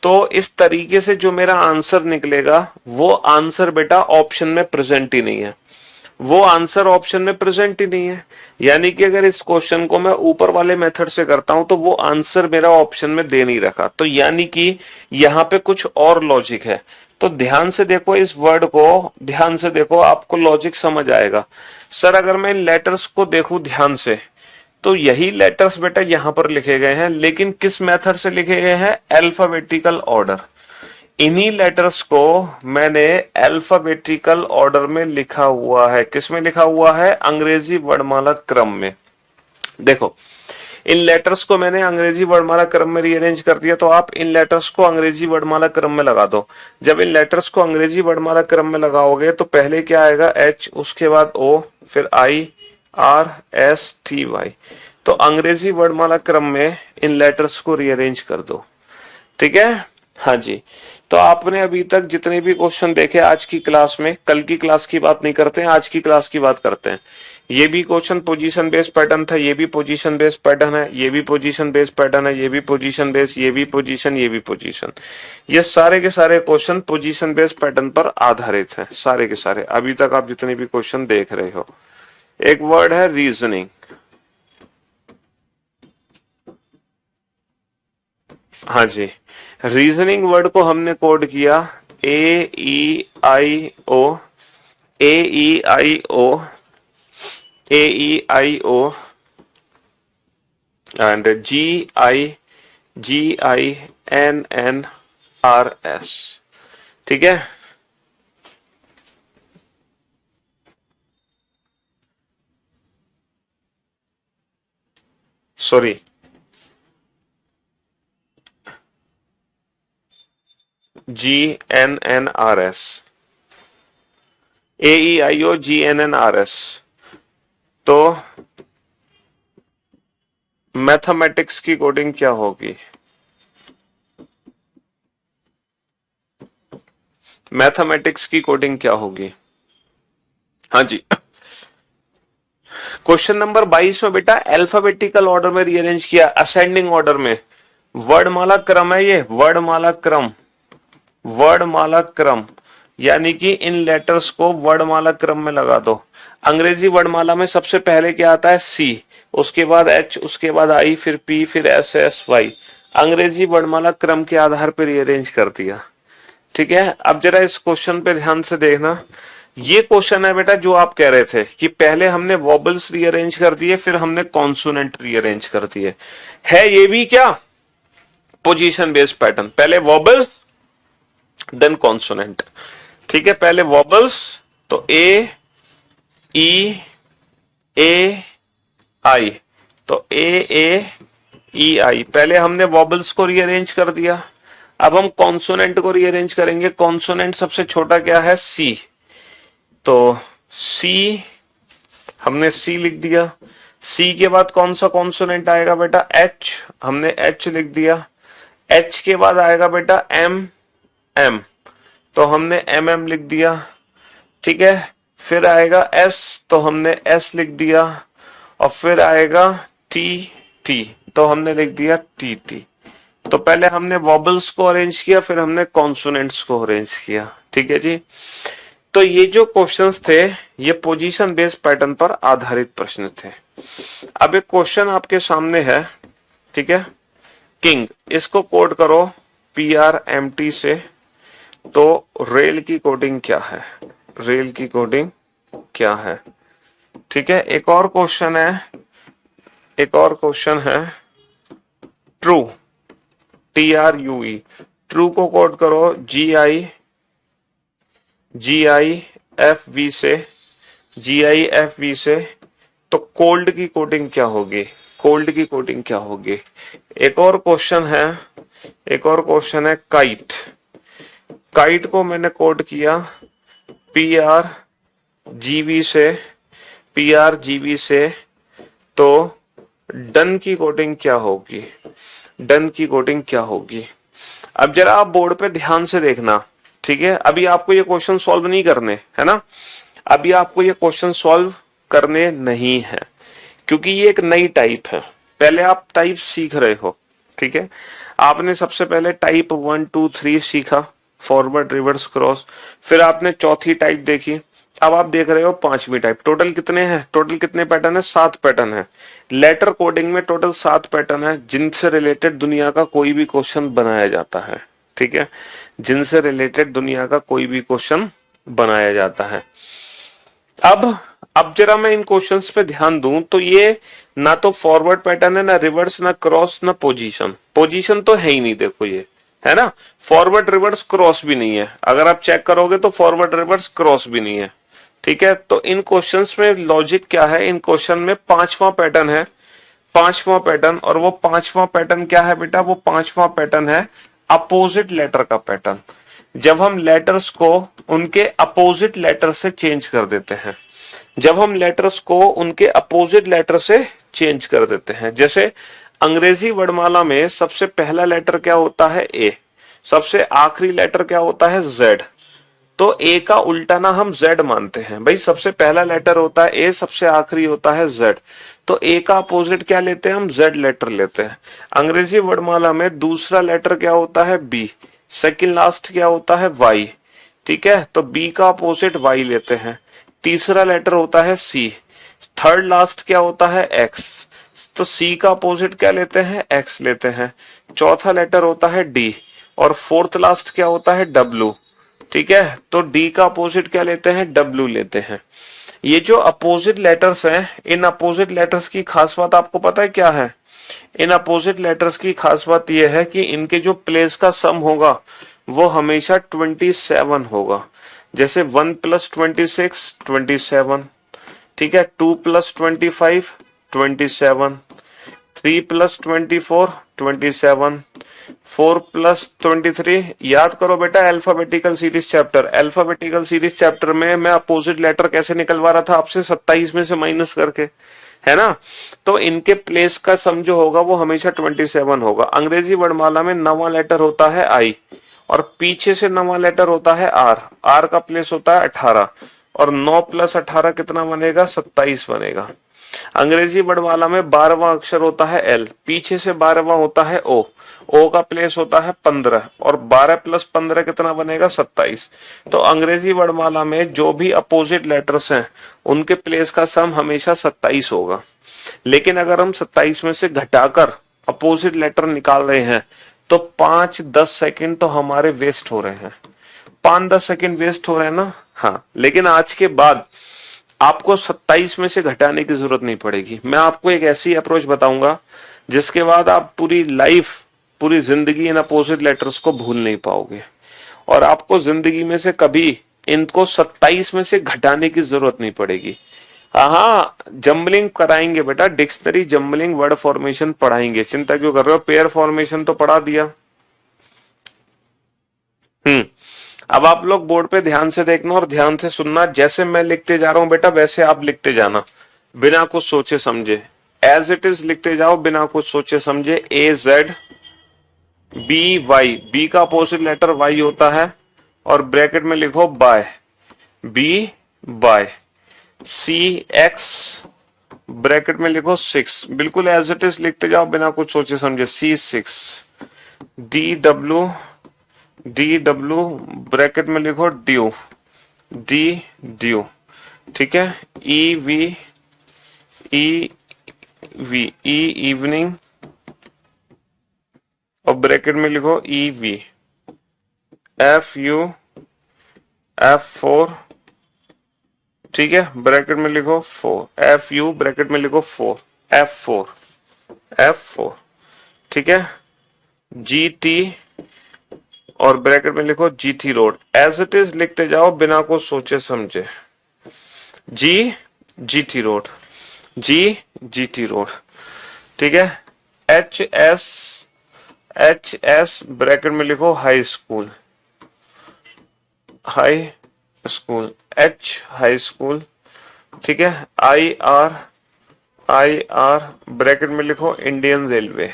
[SPEAKER 1] तो इस तरीके से जो मेरा आंसर निकलेगा वो आंसर बेटा ऑप्शन में प्रेजेंट ही नहीं है, वो आंसर ऑप्शन में प्रेजेंट ही नहीं है। यानी कि अगर इस क्वेश्चन को मैं ऊपर वाले मेथड से करता हूं तो वो आंसर मेरा ऑप्शन में दे नहीं रखा, तो यानी कि यहां पे कुछ और लॉजिक है। तो ध्यान से देखो इस वर्ड को, ध्यान से देखो, आपको लॉजिक समझ आएगा। सर अगर मैं इन लेटर्स को देखूं ध्यान से तो यही लेटर्स बेटा यहां पर लिखे गए हैं, लेकिन किस मेथड से लिखे गए हैं? Alphabetical order. इन्हीं लेटर्स को मैंने अल्फाबेटिकल ऑर्डर में लिखा हुआ है। किस में लिखा हुआ है? अंग्रेजी वर्णमाला क्रम में। देखो इन लेटर्स को मैंने अंग्रेजी वर्णमाला क्रम में रीअरेंज कर दिया, तो आप इन लेटर्स को अंग्रेजी वर्णमाला क्रम में लगा दो। जब इन लेटर्स को अंग्रेजी वर्णमाला क्रम में लगाओगे तो पहले क्या आएगा? एच, उसके बाद ओ, फिर आई, आर, एस, टी, वाई। तो अंग्रेजी वर्णमाला क्रम में इन लेटर्स को रीअरेंज कर दो। ठीक है? हाँ जी। तो आपने अभी तक जितने भी क्वेश्चन देखे आज की क्लास में, कल की क्लास की बात नहीं करते हैं, आज की क्लास की बात करते हैं। ये भी क्वेश्चन पोजीशन बेस्ड पैटर्न था, ये भी पोजीशन बेस्ड पैटर्न है, ये भी पोजीशन बेस्ड पैटर्न है, ये भी पोजीशन बेस्ड, ये भी पोजीशन, ये भी पोजीशन। ये सारे के सारे क्वेश्चन पोजीशन बेस्ड पैटर्न पर आधारित हैं, सारे के सारे, अभी तक आप जितने भी क्वेश्चन देख रहे हो। एक वर्ड है रीजनिंग। हाँ जी, रीजनिंग वर्ड को हमने कोड किया A E I O, A E I O, A E I O and G I N N R S. ठीक है? Sorry, G N N R S, A E I O G N N R S. तो mathematics की coding क्या होगी? Mathematics की coding क्या होगी? हाँ जी, क्वेश्चन नंबर 22 में बेटा अल्फाबेटिकल ऑर्डर में रीअरेंज किया, असेंडिंग ऑर्डर में। वर्णमाला क्रम है ये, वर्णमाला क्रम, वर्णमाला क्रम, यानी कि इन लेटर्स को वर्णमाला क्रम में लगा दो। अंग्रेजी वर्णमाला में सबसे पहले क्या आता है? सी, उसके बाद एच, उसके बाद आई, फिर पी, फिर एस, एस, वाई। अंग्रेजी वर्णमाला क्रम के आधार पर रीअरेंज कर दिया। ठीक है? अब जरा इस क्वेश्चन पे ध्यान से देखना। ये क्वेश्चन है बेटा जो आप कह रहे थे कि पहले हमने वॉबल्स रीअरेंज कर दिए, फिर हमने कॉन्सोनेंट रीअरेंज कर दिए। है ये भी क्या? पोजीशन बेस्ड पैटर्न, पहले वॉबल्स देन कॉन्सोनेंट। ठीक है? पहले वॉबल्स, तो ए ई ए आई, तो ए ई आई, पहले हमने वॉबल्स को रीअरेंज कर दिया। अब हम कॉन्सोनेंट को रीअरेंज करेंगे। कॉन्सोनेंट सबसे छोटा क्या है? सी, तो सी, हमने सी लिख दिया। सी के बाद कौन सा कॉन्सोनेंट आएगा बेटा? एच, हमने एच लिख दिया। एच के बाद आएगा बेटा एम, एम, तो हमने एम एम लिख दिया। ठीक है? फिर आएगा एस, तो हमने एस लिख दिया, और फिर आएगा टी, टी, तो हमने लिख दिया टी टी। तो पहले हमने वॉबल्स को अरेंज किया, फिर हमने कॉन्सोनेंट्स को अरेंज किया। ठीक है जी? तो ये जो क्वेश्चंस थे ये पोजीशन बेस्ड पैटर्न पर आधारित प्रश्न थे। अब एक क्वेश्चन आपके सामने है, ठीक है? किंग, इसको कोड करो PRMT से। तो रेल की कोडिंग क्या है? रेल की कोडिंग क्या है? ठीक है? एक और क्वेश्चन है, एक और क्वेश्चन है ट्रू, TRUE। ट्रू को कोड करो GI GIFV से, GIFV से, तो कोल्ड की कोटिंग क्या होगी? कोल्ड की कोटिंग क्या होगी? एक और क्वेश्चन है, एक और क्वेश्चन है काइट। काइट को मैंने कोड किया PRGV से, PRGV से, तो डन की कोटिंग क्या होगी? डन की कोटिंग क्या होगी? अब जरा आप बोर्ड पे ध्यान से देखना, ठीक है? अभी आपको ये क्वेश्चन सॉल्व नहीं करने, है ना? अभी आपको ये क्वेश्चन सॉल्व करने नहीं है, क्योंकि ये एक नई टाइप है। पहले आप टाइप सीख रहे हो, ठीक है? आपने सबसे पहले टाइप 1 2 3 सीखा, फॉरवर्ड, रिवर्स, क्रॉस। फिर आपने चौथी टाइप देखी, अब आप देख रहे हो पांचवी टाइप। टोटल कितने हैं? टोटल कितने पैटर्न है? 7 पैटर्न है। लेटर कोडिंग में टोटल 7 पैटर्न है, जिनसे रिलेटेड दुनिया का कोई भी क्वेश्चन बनाया जाता है, ठीक है? जिनसे रिलेटेड दुनिया का कोई भी क्वेश्चन बनाया जाता है। अब जरा मैं इन क्वेश्चंस पे ध्यान दूं तो ये ना तो फॉरवर्ड पैटर्न है, ना रिवर्स, ना क्रॉस, ना पोजीशन। पोजीशन तो है ही नहीं, देखो ये है ना? फॉरवर्ड, रिवर्स, क्रॉस भी नहीं है। अगर आप चेक करोगे तो फॉरवर्ड, रिवर्स, क्रॉस भी नहीं है, ठीक है? तो इन क्वेश्चंस में लॉजिक क्या है? इन क्वेश्चन में पांचवा पैटर्न है, पांचवा पैटर्न। और वो पांचवा पैटर्न क्या है बेटा? वो पांचवा पैटर्न है अपोजिट लेटर का पैटर्न। जब हम लेटर्स को उनके अपोजिट लेटर से चेंज कर देते हैं, जब हम लेटर्स को उनके अपोजिट लेटर से चेंज कर देते हैं। जैसे अंग्रेजी वर्णमाला में सबसे पहला लेटर क्या होता है? ए। सबसे आखिरी लेटर क्या होता है? जेड। तो ए का उल्टा ना हम जेड मानते हैं भाई। सबसे पहला लेटर होता है ए, सबसे आखिरी होता है जेड। तो ए का अपोजिट क्या लेते हैं हम? जेड लेटर लेते हैं। अंग्रेजी वर्णमाला में दूसरा लेटर क्या होता है? बी। सेकंड लास्ट क्या होता है? वाई, ठीक है? तो बी का अपोजिट वाई लेते हैं। तीसरा लेटर होता है सी। थर्ड लास्ट क्या होता है? एक्स। तो सी का अपोजिट क्या लेते हैं? एक्स लेते हैं। चौथा लेटर होता है डी, और फोर्थ लास्ट क्या होता है? डब्ल्यू, ठीक है? तो डी का अपोजिट क्या लेते हैं? डब्ल्यू लेते हैं। ये जो अपोजिट लेटर्स हैं, इन अपोजिट लेटर्स की खास बात आपको पता है क्या है? इन अपोजिट लेटर्स की खास बात यह है कि इनके जो प्लेस का सम होगा वो हमेशा 27 होगा। जैसे 1 + 26 27, ठीक है? 2 + 25 27, 3 + 24 27, 4 + 23। याद करो बेटा alphabetical series chapter. Alphabetical series chapter में मैं अपोजिट लेटर कैसे निकलवा रहा था आपसे? 27 में से माइनस करके, है ना? तो इनके प्लेस का सम जो होगा वो हमेशा 27 होगा। अंग्रेजी वर्णमाला में नवा लेटर होता है आई, और पीछे से नवा लेटर होता है आर। आर का प्लेस होता है 18, और 9 + 18 कितना बनेगा? 27 बनेगा। अंग्रेजी वर्णमाला में 12वां अक्षर होता है एल, पीछे से 12वां होता है ओ। ओ का प्लेस होता है 15, और 12 + 15 कितना बनेगा? 27। तो अंग्रेजी वर्णमाला में जो भी अपोजिट लेटर्स हैं उनके प्लेस का सम हमेशा 27 होगा। लेकिन अगर हम 27 में से घटाकर अपोजिट लेटर निकाल रहे हैं तो 5-10 सेकंड तो हमारे वेस्ट हो रहे हैं। 5-10 सेकंड वेस्ट हो रहे हैं ना? हाँ। लेकिन आज के बाद आपको 27 में से घटाने की जरूरत नहीं पड़ेगी। मैं आपको एक ऐसी अप्रोच बताऊंगा जिसके बाद आप पूरी लाइफ, पूरी जिंदगी इन अपोजिट लेटर्स को भूल नहीं पाओगे, और आपको जिंदगी में से कभी इनको 27 में से घटाने की जरूरत नहीं पड़ेगी। हाँ, जम्बलिंग कराएंगे बेटा, डिक्शनरी, जम्बलिंग, वर्ड फॉर्मेशन पढ़ाएंगे। चिंता क्यों कर रहे हो? पेयर फॉर्मेशन तो पढ़ा दिया। अब आप लोग बोर्ड पे ध्यान से देखना और ध्यान से सुनना। जैसे मैं लिखते जा रहा हूं बेटा वैसे आप लिखते जाना, बिना कुछ सोचे समझे। एज इट इज लिखते जाओ बिना कुछ सोचे समझे। AZBY, बी का अपोजिट लेटर वाई होता है, और ब्रैकेट में लिखो by, B by. CX, bracket में लिखो 6, बिल्कुल एज इट इज लिखते जाओ बिना कुछ सोचे समझे। C6, DW, ब्रैकेट में लिखो ड्यू, ड्यू, ठीक है? EV, इवनिंग, और ब्रैकेट में लिखो EV। F4, ठीक है? ब्रैकेट में लिखो 4, FU, ब्रैकेट में लिखो 4, F4, ठीक है? GT, और ब्रैकेट में लिखो GT road, as it is लिखते जाओ बिना को सोचे समझे। जीटी रोड, जीटी रोड, ठीक है। एच एस ब्रैकेट में लिखो high school, H high school, ठीक है। आई आर ब्रैकेट में लिखो इंडियन रेलवे,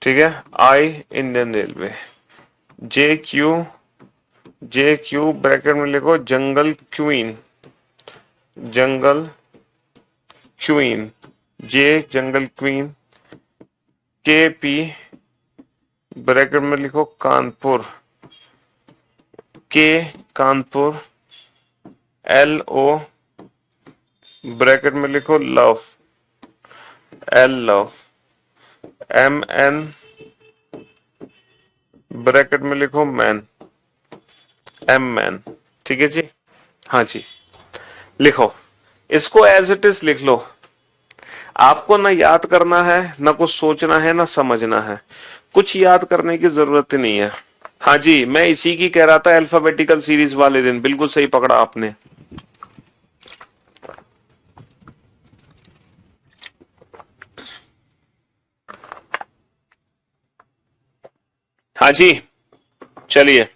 [SPEAKER 1] ठीक है। I Indian railway. J Q bracket में लिखो jungle queen, J jungle queen. K P bracket में लिखो Kanpur, Kanpur. L O bracket में लिखो love, love. M N bracket में लिखो मैन, मैन, ठीक है जी। हाँ जी, लिखो इसको एज इट इज लिख लो। आपको ना याद करना है, ना कुछ सोचना है, ना समझना है, कुछ याद करने की जरूरत ही नहीं है। हाँ जी, मैं इसी की कह रहा था अल्फाबेटिकल सीरीज वाले दिन, बिल्कुल सही पकड़ा आपने। हाँ जी, चलिए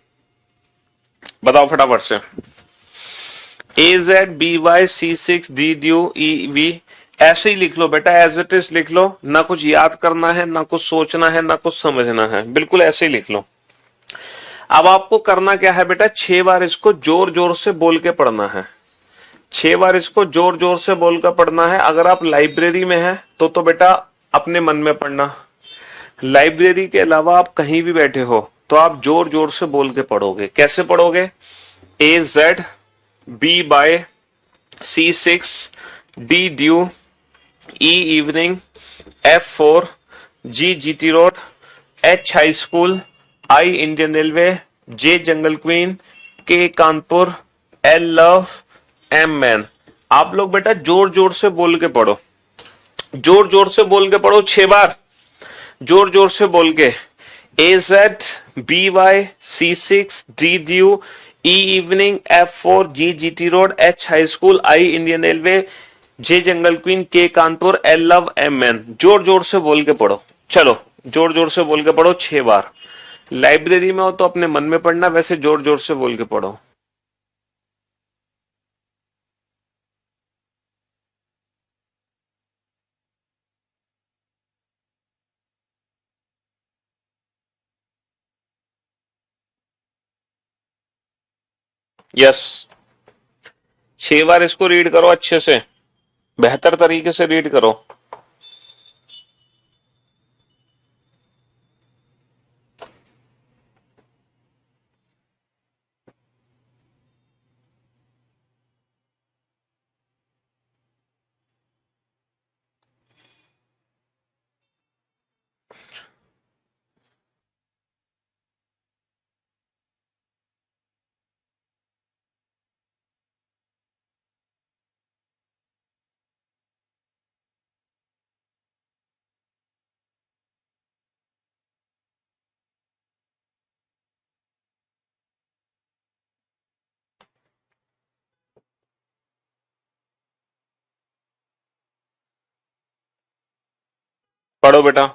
[SPEAKER 1] बताओ फटाफट से। AZBYC6DDUEV ऐसे ही लिख लो बेटा, एज इट इज लिख लो, ना कुछ याद करना है, ना कुछ सोचना है, ना कुछ समझना है, बिल्कुल ऐसे ही लिख लो। अब आपको करना क्या है बेटा, 6 बार इसको जोर जोर से बोल के पढ़ना है, 6 बार इसको जोर जोर से बोल कर पढ़ना है। अगर आप लाइब्रेरी में हैं तो बेटा अपने मन में पढ़ना, लाइब्रेरी के अलावा आप कहीं भी बैठे हो तो आप जोर जोर से बोल के पढ़ोगे। कैसे पढ़ोगे? AZBYC6 D E evening, F4 G GT road, H high school, I Indian railway, J jungle queen, K Kanpur, L love, M man. आप लोग बेटा जोर जोर से बोल के पढ़ो, जोर जोर से बोल के पढ़ो, 6 बार जोर जोर से बोल के। AZBYC6 E evening, F4 G GT road, H high school, I Indian railway, J jungle queen, K Kanpur, L love, M man. जोर जोर से बोल के पढ़ो, चलो जोर जोर से बोल के पढ़ो 6 बार। लाइब्रेरी में हो तो अपने मन में पढ़ना, वैसे जोर जोर से बोल के पढ़ो। यस, 6 बार इसको रीड करो अच्छे से, बेहतर तरीके से रीड करो। पढ़ो बेटा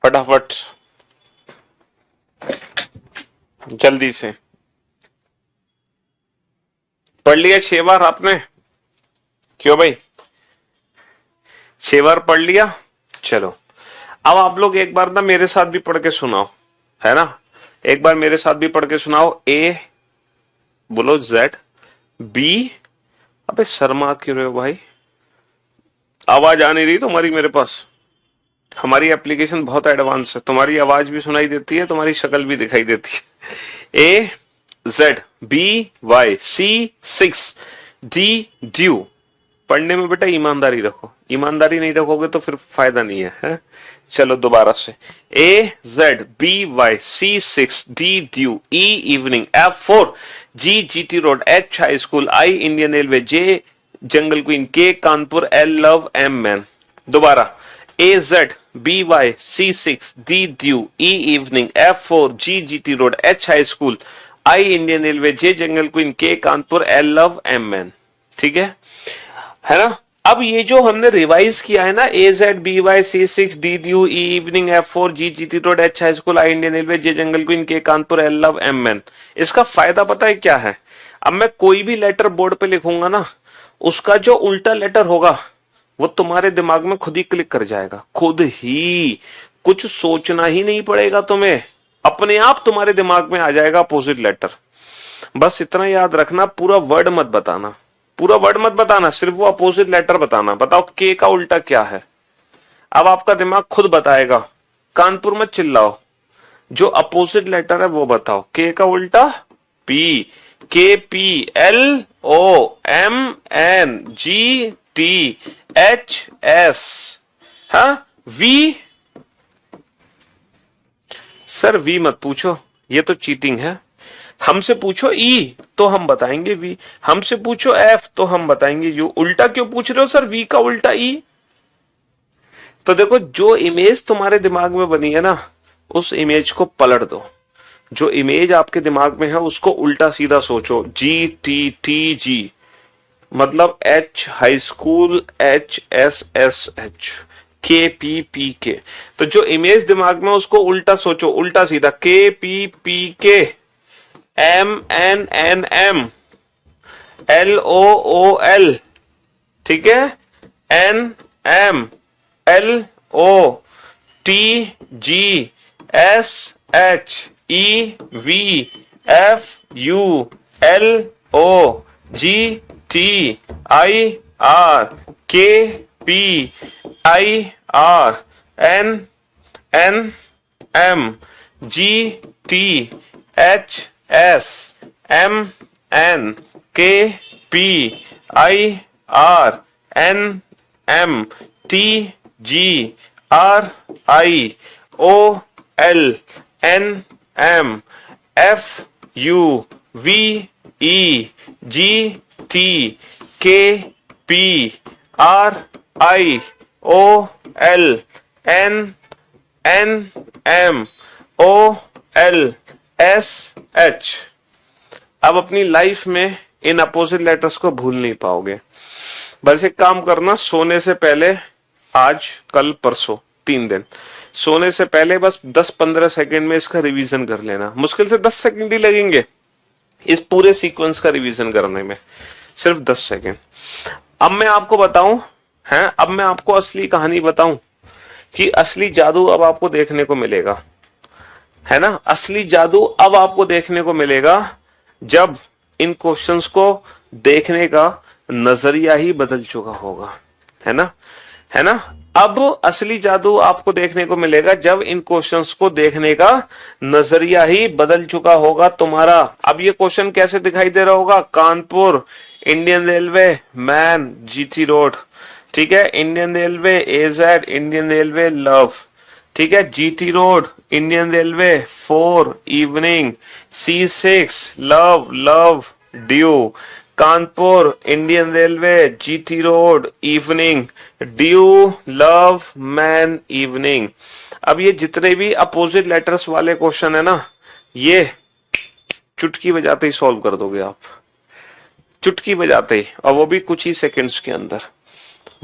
[SPEAKER 1] फटाफट, जल्दी से। पढ़ लिया 6 बार आपने? क्यों भाई, 6 बार पढ़ लिया? चलो अब आप लोग एक बार ना मेरे साथ भी पढ़ के सुनाओ, है ना? एक बार मेरे साथ भी पढ़ के सुनाओ। ए बोलो, Z, बी, अबे शर्मा क्यों रहे हो भाई, आवाज आ नहीं रही तुम्हारी मेरे पास। हमारी एप्लीकेशन बहुत एडवांस है, तुम्हारी आवाज भी सुनाई देती है, तुम्हारी शक्ल भी दिखाई देती है। AZBYC6D पढ़ने में बेटा ईमानदारी रखो, ईमानदारी नहीं रखोगे तो फिर फायदा नहीं है? चलो दोबारा से। AZBYC6D evening, F4 G GT road, H high school, I Indian railway, J jungle queen, K Kanpur, L love, M man. दोबारा AZ BY C6 D due E evening F4 G GT road H high school I Indian railway J jungle queen K Kanpur L love M man. ठीक है ना। अब ये जो हमने revise किया है ना, AZ BY C6 D due E evening F4 G GT road H high school I Indian railway J jungle queen K Kanpur L love M man, इसका फायदा पता है क्या है? अब मैं कोई भी लेटर बोर्ड पे लिखूंगा ना, उसका जो उल्टा लेटर होगा वो तुम्हारे दिमाग में खुद ही क्लिक कर जाएगा, खुद ही, कुछ सोचना ही नहीं पड़ेगा तुम्हें, अपने आप तुम्हारे दिमाग में आ जाएगा अपोजिट लेटर। बस इतना याद रखना, पूरा वर्ड मत बताना, पूरा वर्ड मत बताना, सिर्फ वो अपोजिट लेटर बताना। बताओ के का उल्टा क्या है? अब आपका दिमाग खुद बताएगा, कानपुर मत चिल्लाओ, जो अपोजिट लेटर है वो बताओ। के का उल्टा P, K P L O M N G T H S, हाँ वी। सर वी मत पूछो, ये तो चीटिंग है। हमसे पूछो ई तो हम बताएंगे वी, हमसे पूछो एफ तो हम बताएंगे यू। उल्टा क्यों पूछ रहे हो सर वी का उल्टा ई? तो देखो, जो इमेज तुम्हारे दिमाग में बनी है ना, उस इमेज को पलट दो। जो इमेज आपके दिमाग में है उसको उल्टा सीधा सोचो। जी टी टी जी मतलब H high school H S S H, के पी पी के। तो जो इमेज दिमाग में उसको उल्टा सोचो, उल्टा सीधा। K P P K M N N M L O O L, ठीक है, N M L O T G S H E V F U L O G T I R K P I R N N M G T H S M N K P I R N M T G R I O L N M F U V E G T K P R I O L N N M O L S H. अब अपनी life में in opposite letters को भूल नहीं पाओगे। बस एक काम करना, सोने से पहले, आज कल परसों 3 दिन, सोने से पहले बस 10-15 सेकंड में इसका रिवीजन कर लेना। मुश्किल से 10 सेकंड ही लगेंगे इस पूरे सीक्वेंस का रिवीजन करने में, सिर्फ 10 सेकंड। अब मैं आपको बताऊं, हैं, अब मैं आपको असली कहानी बताऊं कि असली जादू अब आपको देखने को मिलेगा, है ना। असली जादू अब आपको देखने को मिलेगा जब इन क्वेश्चंस को देखने का नजरिया ही बदल चुका होगा, है ना, है ना। अब असली जादू आपको देखने को मिलेगा जब इन क्वेश्चंस को देखने का नजरिया ही बदल चुका होगा तुम्हारा। अब ये क्वेश्चन कैसे दिखाई दे रहा होगा? Kanpur Indian railway man GT road, ठीक है, Indian railway A Z Indian railway love, ठीक है, GT road Indian railway 4 evening C6 love love dew, Kanpur Indian railway GT road evening dew love man evening. अब ये जितने भी अपोजिट लेटर्स वाले question है ना, ये चुटकी बजाते ही सॉल्व कर दोगे आप, चुटकी बजाते ही, और वो भी कुछ ही सेकंड्स के अंदर।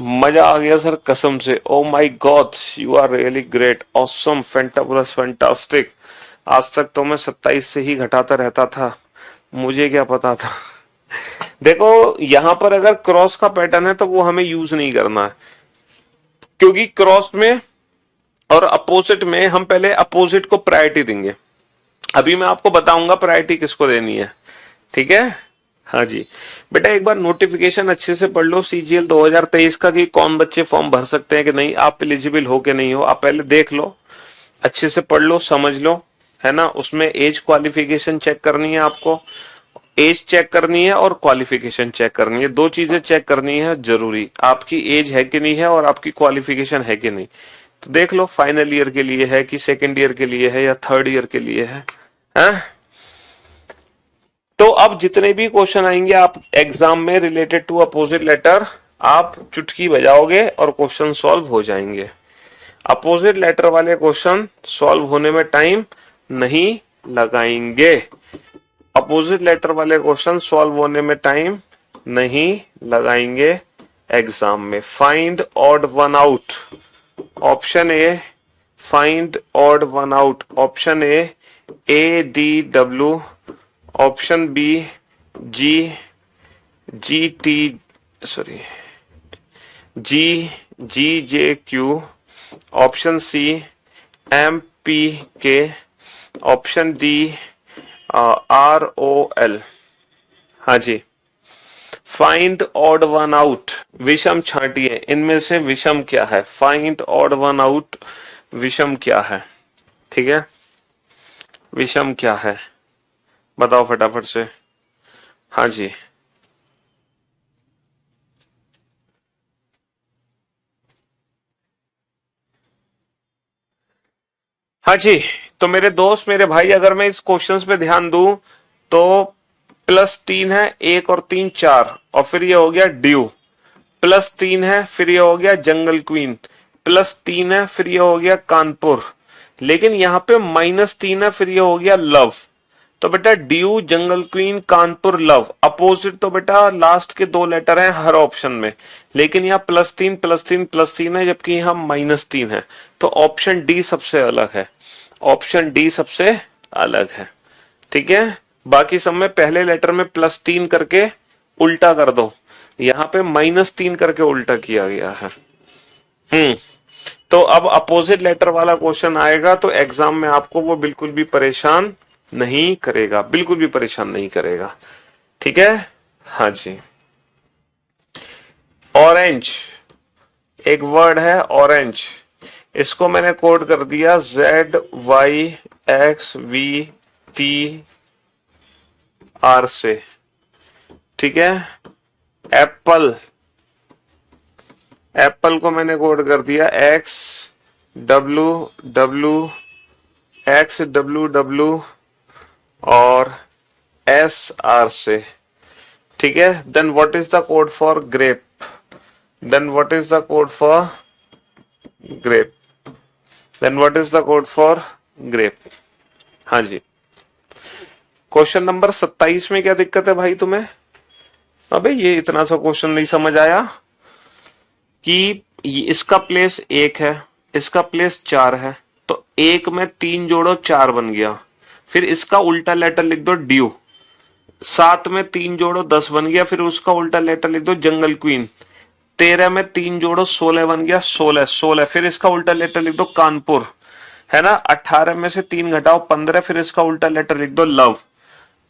[SPEAKER 1] मजा आ गया सर कसम से। Oh my god, you are really great, awesome, fantabulous, fantastic. आज तक तो मैं 27 से ही घटाता रहता था, मुझे क्या पता था। देखो, यहां पर अगर क्रॉस का पैटर्न है तो वो हमें यूज नहीं करना है, क्योंकि क्रॉस में और अपोजिट में हम पहले अपोजिट को प्रायोरिटी देंगे। अभी मैं आपको बताऊंगा प्रायोरिटी किसको देनी है, ठीक है। हाँ जी बेटा, एक बार नोटिफिकेशन अच्छे से पढ़ लो CGL 2023 का, कि कौन बच्चे फॉर्म भर सकते हैं कि नहीं, आप एलिजिबल हो कि नहीं हो। आप पहले देख लो, अच्छे से पढ़ लो, समझ लो, है ना। उसमें एज क्वालिफिकेशन चेक करनी है आपको, एज चेक करनी है और क्वालिफिकेशन चेक करनी है, 2 चीजें चेक करनी है जरूरी। आपकी एज है कि नहीं है और आपकी क्वालिफिकेशन है कि नहीं। तो देख लो, फाइनल ईयर के लिए है कि सेकेंड ईयर के लिए है या थर्ड ईयर के लिए है, हैं? तो अब जितने भी क्वेश्चन आएंगे आप एग्जाम में रिलेटेड टू अपोजिट लेटर, आप चुटकी बजाओगे और क्वेश्चन सॉल्व हो जाएंगे। अपोजिट लेटर वाले क्वेश्चन सॉल्व होने में टाइम नहीं लगाएंगे। अपोजिट लेटर वाले क्वेश्चन सॉल्व होने में टाइम नहीं लगाएंगे एग्जाम में। Find odd one out, option A find odd one out, option A D W, option B G T sorry G J Q, option C M P K, option D R O L. हाँ जी, find odd one out, विषम छांटिए, इनमें से विषम क्या है? Find odd one out, विषम क्या है? ठीक है, विषम क्या है बताओ फटाफट से। हाँ जी, हाँ जी। तो मेरे दोस्त मेरे भाई, अगर मैं इस क्वेश्चंस पे ध्यान दूं तो +3 है, 1 और 3 4, और फिर ये हो गया ड्यू, +3 है, फिर ये हो गया जंगल क्वीन, +3 है, फिर ये हो गया कानपुर, लेकिन यहाँ पे -3 है, फिर ये हो गया लव। तो बेटा ड्यू, जंगल क्वीन, कानपुर, लव, अपोजिट तो बेटा लास्ट के 2 लेटर हैं हर ऑप्शन में, लेकिन यहाँ +3 +3 +3 है, जबकि यहाँ -3 है। तो ऑप्शन डी सबसे अलग है, ऑप्शन डी सबसे अलग है। ठीक है, बाकी सब में पहले लेटर में +3 करके उल्टा कर दो, यहाँ पे -3 करके उल्टा किया गया है। तो अब अपोजिट लेटर वाला क्वेश्चन आएगा तो एग्जाम में आपको वो बिल्कुल भी परेशान नहीं करेगा, बिल्कुल भी परेशान नहीं करेगा। ठीक है, हाँ जी। ऑरेंज, एक वर्ड है ऑरेंज, इसको मैंने कोड कर दिया ZYXVTR से। ठीक है, एप्पल, एप्पल को मैंने कोड कर दिया XWW और SR से। ठीक है, then what is the code for grape, then what is the code for grape, then what is the code for grape. हाँ जी, क्वेश्चन नंबर 27 में क्या दिक्कत है भाई तुम्हें? अबे ये इतना सा क्वेश्चन नहीं समझ आया कि इसका प्लेस 1 है, इसका प्लेस 4 है, तो 1 में 3 जोड़ो 4 बन गया, फिर इसका उल्टा लेटर लिख दो ड्यू, 7 में 3 जोड़ो 10 बन गया, फिर उसका उल्टा लेटर लिख दो जंगल क्वीन, 13 में 3 जोड़ो 16 बन गया, 16, फिर इसका उल्टा लेटर लिख दो कानपुर, है ना, 18 में से 3 घटाओ 15, फिर इसका उल्टा लेटर लिख दो लव।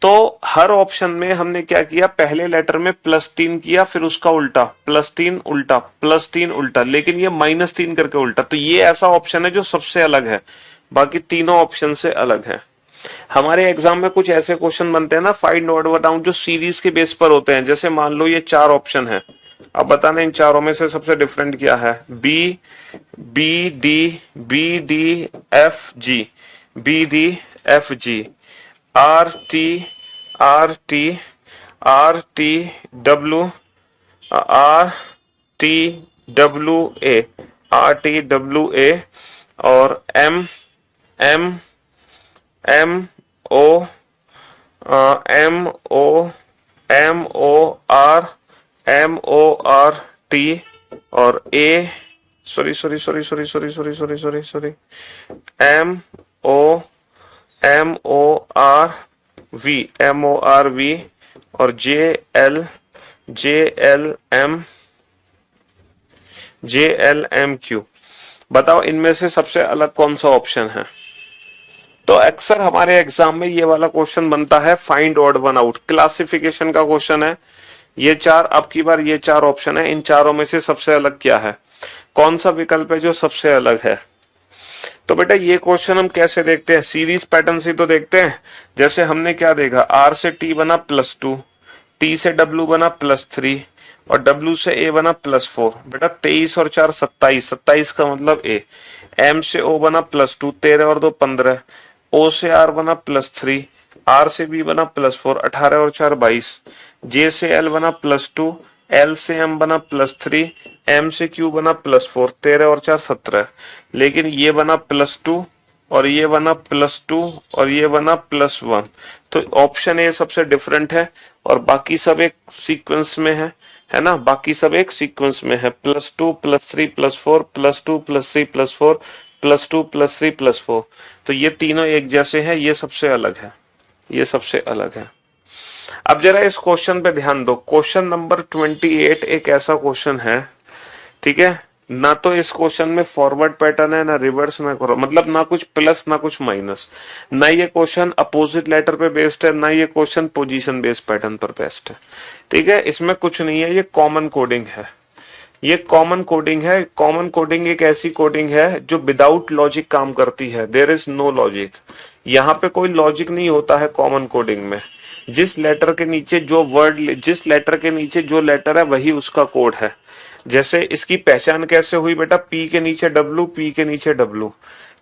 [SPEAKER 1] तो हर ऑप्शन में हमने क्या किया, पहले लेटर में +3 किया, फिर उसका उल्टा +3 उल्टा +3 उल्टा, लेकिन ये -3 करके उल्टा। तो ये ऐसा ऑप्शन है जो सबसे अलग है, बाकी तीनों ऑप्शन से अलग है। हमारे एग्जाम में कुछ ऐसे क्वेश्चन बनते हैं ना, फाइंड ऑड वन आउट, जो सीरीज के बेस पर होते हैं। जैसे मान लो ये 4 ऑप्शन है, अब बताना इन चारों में से सबसे डिफरेंट क्या है। B D F G, B D F G, R T W A, और एम ओ आर टी, और A sorry M O R V, और जे एल एम क्यू। बताओ इनमें से सबसे अलग कौन सा ऑप्शन है? तो अक्सर हमारे एग्जाम में ये वाला क्वेश्चन बनता है, find odd one out, classification का क्वेश्चन है। ये 4, अब की बार ये 4 ऑप्शन है, इन चारों में से सबसे अलग क्या है, कौन सा विकल्प है जो सबसे अलग है? तो बेटा ये क्वेश्चन हम कैसे देखते हैं, सीरीज पैटर्न से तो देखते हैं। जैसे हमने क्या देखा, आर से टी बना +2, टी से डब्ल्यू बना +3, और डब्ल्यू से ए बना +4। बेटा 23 और 4 27, 27 का मतलब ए। एम से ओ बना +2, 13 और 2 15, ओ से आर बना +3, आर से बी बना +4, 18 और 4 22, जे से एल बना +2, L से M बना +3, M से Q बना +4, 13 और 4 17। लेकिन ये बना +2 और ये बना +2 और ये बना +1। तो ऑप्शन ए सबसे डिफरेंट है और बाकी सब एक सीक्वेंस में है ना, बाकी सब एक सीक्वेंस में है। +2 +3 +4 +2 +3 +4 +2 +3 +4। तो ये तीनों एक जैसे हैं, ये सबसे अलग है, ये सबसे अलग है। अब जरा इस क्वेश्चन पे ध्यान दो। क्वेश्चन नंबर 28 एक ऐसा क्वेश्चन है, ठीक है, ना तो इस क्वेश्चन में फॉरवर्ड पैटर्न है, ना रिवर्स, ना मतलब ना कुछ प्लस ना कुछ माइनस। ना ये क्वेश्चन अपोजिट लेटर पे बेस्ड है, ना ये क्वेश्चन पोजीशन बेस्ड पैटर्न पर बेस्ड है। ठीक है, इसमें कुछ नहीं है, ये कॉमन कोडिंग है, ये कॉमन कोडिंग है। कॉमन कोडिंग एक ऐसी कोडिंग है जो विदाउट लॉजिक काम करती है। देयर इज नो लॉजिक, यहाँ पे कोई लॉजिक नहीं होता है कॉमन कोडिंग में। जिस लेटर के नीचे जो वर्ड, जिस लेटर के नीचे जो लेटर है वही उसका कोड है। जैसे इसकी पहचान कैसे हुई बेटा, पी के नीचे डब्लू, पी के नीचे डब्लू,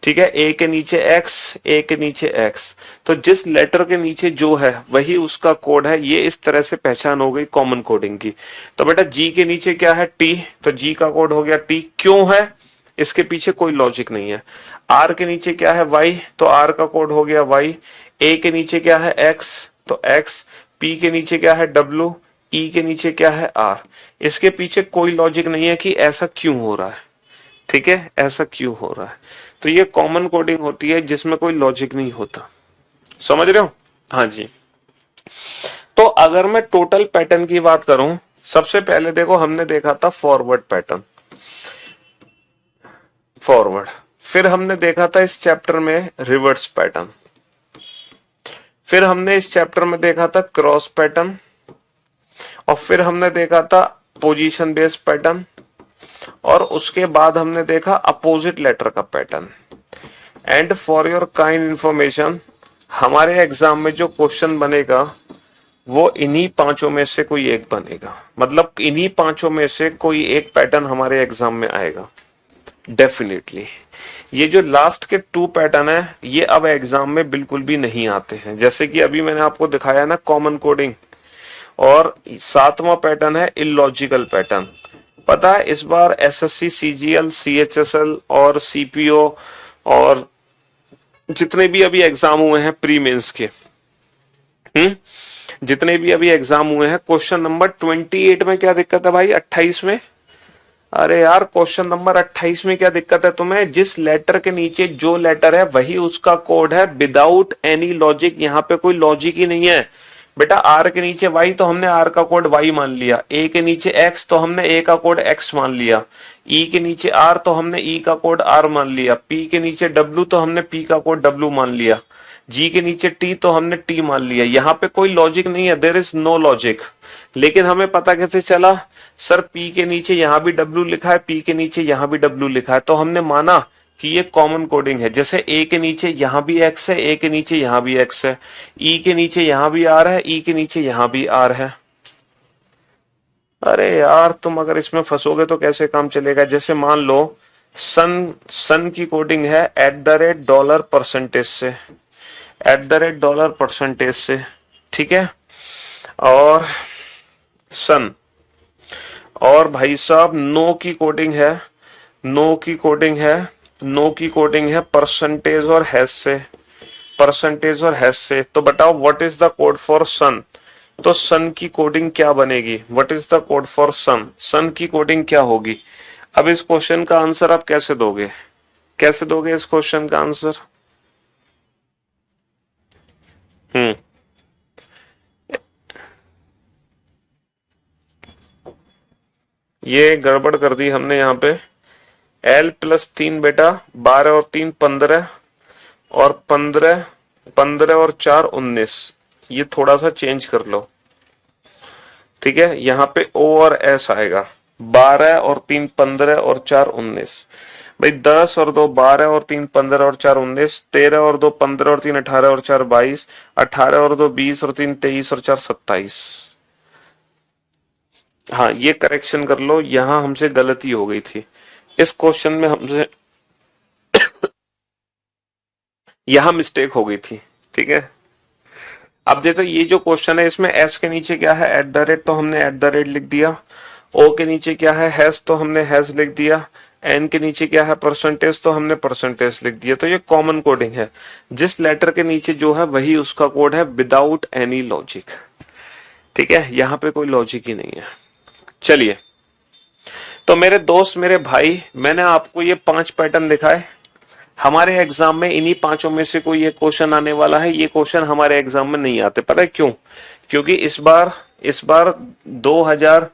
[SPEAKER 1] ठीक है, ए के नीचे एक्स, ए के नीचे एक्स। तो जिस लेटर के नीचे जो है वही उसका कोड है। ये इस तरह से पहचान हो गई कॉमन कोडिंग की। तो बेटा जी के नीचे क्या है, टी, तो जी का कोड हो गया टी। क्यों है, इसके पीछे कोई लॉजिक नहीं है। आर के नीचे क्या है, वाई, तो आर का कोड हो गया वाई। ए के नीचे क्या है, एक्स, तो एक्स। पी के नीचे क्या है, डब्लू, ई के नीचे क्या है, आर। इसके पीछे कोई लॉजिक नहीं है कि ऐसा क्यों हो रहा है, ठीक है, ऐसा क्यों हो रहा है। तो ये कॉमन कोडिंग होती है जिसमें कोई लॉजिक नहीं होता। समझ रहे हो? हाँ जी। तो अगर मैं टोटल पैटर्न की बात करूं, सबसे पहले देखो हमने देखा था फॉरवर्ड पैटर्न, फॉरवर्ड। फिर हमने देखा था इस चैप्टर में रिवर्स पैटर्न। फिर हमने इस चैप्टर में देखा था क्रॉस पैटर्न। और फिर हमने देखा था पोजीशन बेस्ड पैटर्न। और उसके बाद हमने देखा अपोजिट लेटर का pattern. And for your kind information, हमारे एग्जाम में जो क्वेश्चन बनेगा वो इन्हीं पांचों में से कोई एक बनेगा। मतलब इन्हीं पांचों में से कोई एक पैटर्न हमारे एग्जाम में आएगा डेफिनेटली। ये जो लास्ट के 2 पैटर्न है ये अब एग्जाम में बिल्कुल भी नहीं आते हैं। जैसे कि अभी मैंने आपको दिखाया ना कॉमन कोडिंग, और 7वां पैटर्न है इलॉजिकल पैटर्न। पता है इस बार एसएससी, सीजीएल, सीएचएसएल और सीपीओ और जितने भी अभी एग्जाम हुए हैं प्री मेंस के, जितने भी अभी एग्जाम हुए हैं, क्वेश्चन नंबर 28 में क्या दिक्कत है भाई, 28 में? अरे यार क्वेश्चन नंबर 28 में क्या दिक्कत है तुम्हें? जिस लेटर के नीचे जो लेटर है वही उसका कोड है विदाउट एनी लॉजिक। यहाँ पे कोई लॉजिक ही नहीं है बेटा। आर के नीचे वाई तो हमने आर का कोड वाई मान लिया। ए के नीचे एक्स तो हमने ए का कोड एक्स मान लिया। ई के नीचे आर तो हमने ई का कोड आर मान लिया। पी के नीचे डब्ल्यू तो हमने पी का कोड डब्ल्यू मान लिया। जी के नीचे टी तो हमने टी मान लिया। यहाँ पे कोई लॉजिक नहीं है, देयर इज नो लॉजिक। लेकिन हमें पता कैसे चला, सर पी के नीचे यहां भी डब्ल्यू लिखा है, पी के नीचे यहां भी डब्ल्यू लिखा है, तो हमने माना कि ये कॉमन कोडिंग है। जैसे ए के नीचे यहां भी एक्स है, ए के नीचे यहां भी एक्स है, ई के नीचे यहां भी आर है, ई के नीचे यहां भी आर है। अरे यार तुम अगर इसमें फंसोगे तो कैसे काम चलेगा। जैसे मान लो सन की कोडिंग है $% से, $% से, ठीक है। और सन, और भाई साहब नो की कोडिंग है, नो की कोडिंग है, नो की कोडिंग है परसेंटेज और हैश से, परसेंटेज और हैश से। तो बताओ what is the code for sun. तो सन की कोडिंग क्या बनेगी, what is the code for sun, sun की कोडिंग क्या होगी। अब इस क्वेश्चन का आंसर आप कैसे दोगे, कैसे दोगे इस क्वेश्चन का आंसर? ये गड़बड़ कर दी हमने यहाँ पे। L+3 बेटा 12 और 3 15, और 15, 15 और 4 19। ये थोड़ा सा चेंज कर लो, ठीक है। यहाँ पे O और S आएगा। 12 और 3 15 और 4 19। भाई 10 और 2 12 और 3 15 और 4 19, 13 और 2 15 और 3 18 और 4 22, 18 और 2 20 और 3 23 और 4 27। हाँ ये करेक्शन कर लो, यहां हमसे गलती हो गई थी इस क्वेश्चन में, हमसे यहां मिस्टेक हो गई थी, ठीक है। अब देखो ये जो क्वेश्चन है इसमें एस के नीचे क्या है, एट द रेट, तो हमने एट द रेट लिख दिया। ओ के नीचे क्या है, हैज, तो हमने हैज लिख दिया। एन के नीचे क्या है, परसेंटेज, तो हमने परसेंटेज लिख दिया। तो ये कॉमन कोडिंग है, जिस लेटर के नीचे जो है वही उसका कोड है, विदाउट एनी लॉजिक। ठीक है, यहां पे कोई लॉजिक ही नहीं है। चलिए, तो मेरे दोस्त, मेरे भाई, मैंने आपको ये 5 पैटर्न दिखाए। हमारे एग्जाम में इन्हीं पांचों में से कोई एक क्वेश्चन आने वाला है। ये क्वेश्चन हमारे एग्जाम में नहीं आते, पता है क्यों? क्योंकि इस बार 2000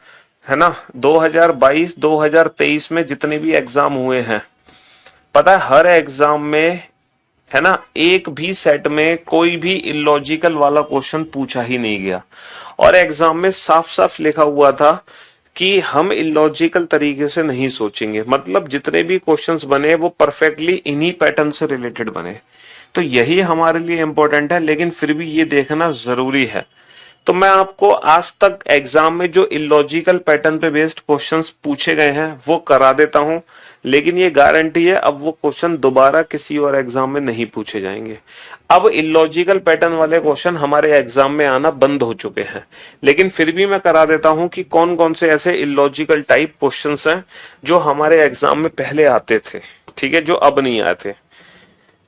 [SPEAKER 1] है ना, 2022 2023 में जितने भी एग्जाम हुए हैं, पता है हर एग्जाम में, है ना, एक भी सेट में कोई भी इलॉजिकल वाला क्वेश्चन पूछा ही नहीं गया। और एग्जाम में साफ साफ लिखा हुआ था कि हम इलॉजिकल तरीके से नहीं सोचेंगे, मतलब जितने भी क्वेश्चंस बने वो परफेक्टली इन्हीं पैटर्न से रिलेटेड बने। तो यही हमारे लिए इंपॉर्टेंट है, लेकिन फिर भी ये देखना जरूरी है। तो मैं आपको आज तक एग्जाम में जो इलॉजिकल पैटर्न पे बेस्ड क्वेश्चंस पूछे गए हैं वो करा देता हूं, लेकिन ये गारंटी है अब वो क्वेश्चन दोबारा किसी और एग्जाम में नहीं पूछे जाएंगे। अब इलॉजिकल पैटर्न वाले क्वेश्चन हमारे एग्जाम में आना बंद हो चुके हैं, लेकिन फिर भी मैं करा देता हूं कि कौन कौन से ऐसे इलॉजिकल टाइप क्वेश्चंस हैं जो हमारे एग्जाम में पहले आते थे। ठीक है, जो अब नहीं आते,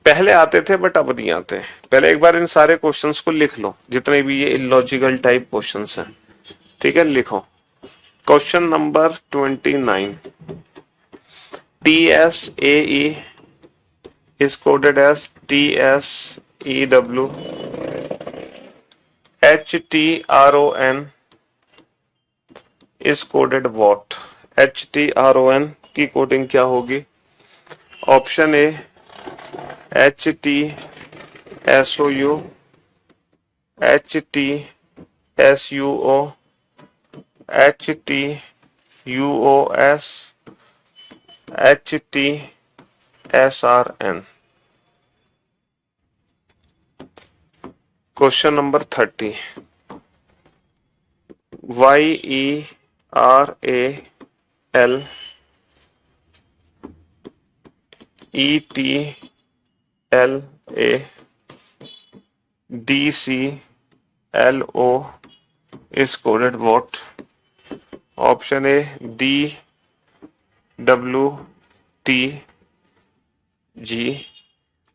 [SPEAKER 1] पहले आते थे बट अब नहीं आते। पहले एक बार इन सारे क्वेश्चंस को लिख लो, जितने भी ये इलॉजिकल टाइप क्वेश्चंस हैं। ठीक है, लिखो। Question number 29, TSAE is coded as TSEW, HTRON is coded what? HTRON की कोडिंग क्या होगी? Option A HTSOU, HTSUO, HTUOS, HTSRN। Question number 30, YERAL ETLA DCLO is coded what? Option A DWTG,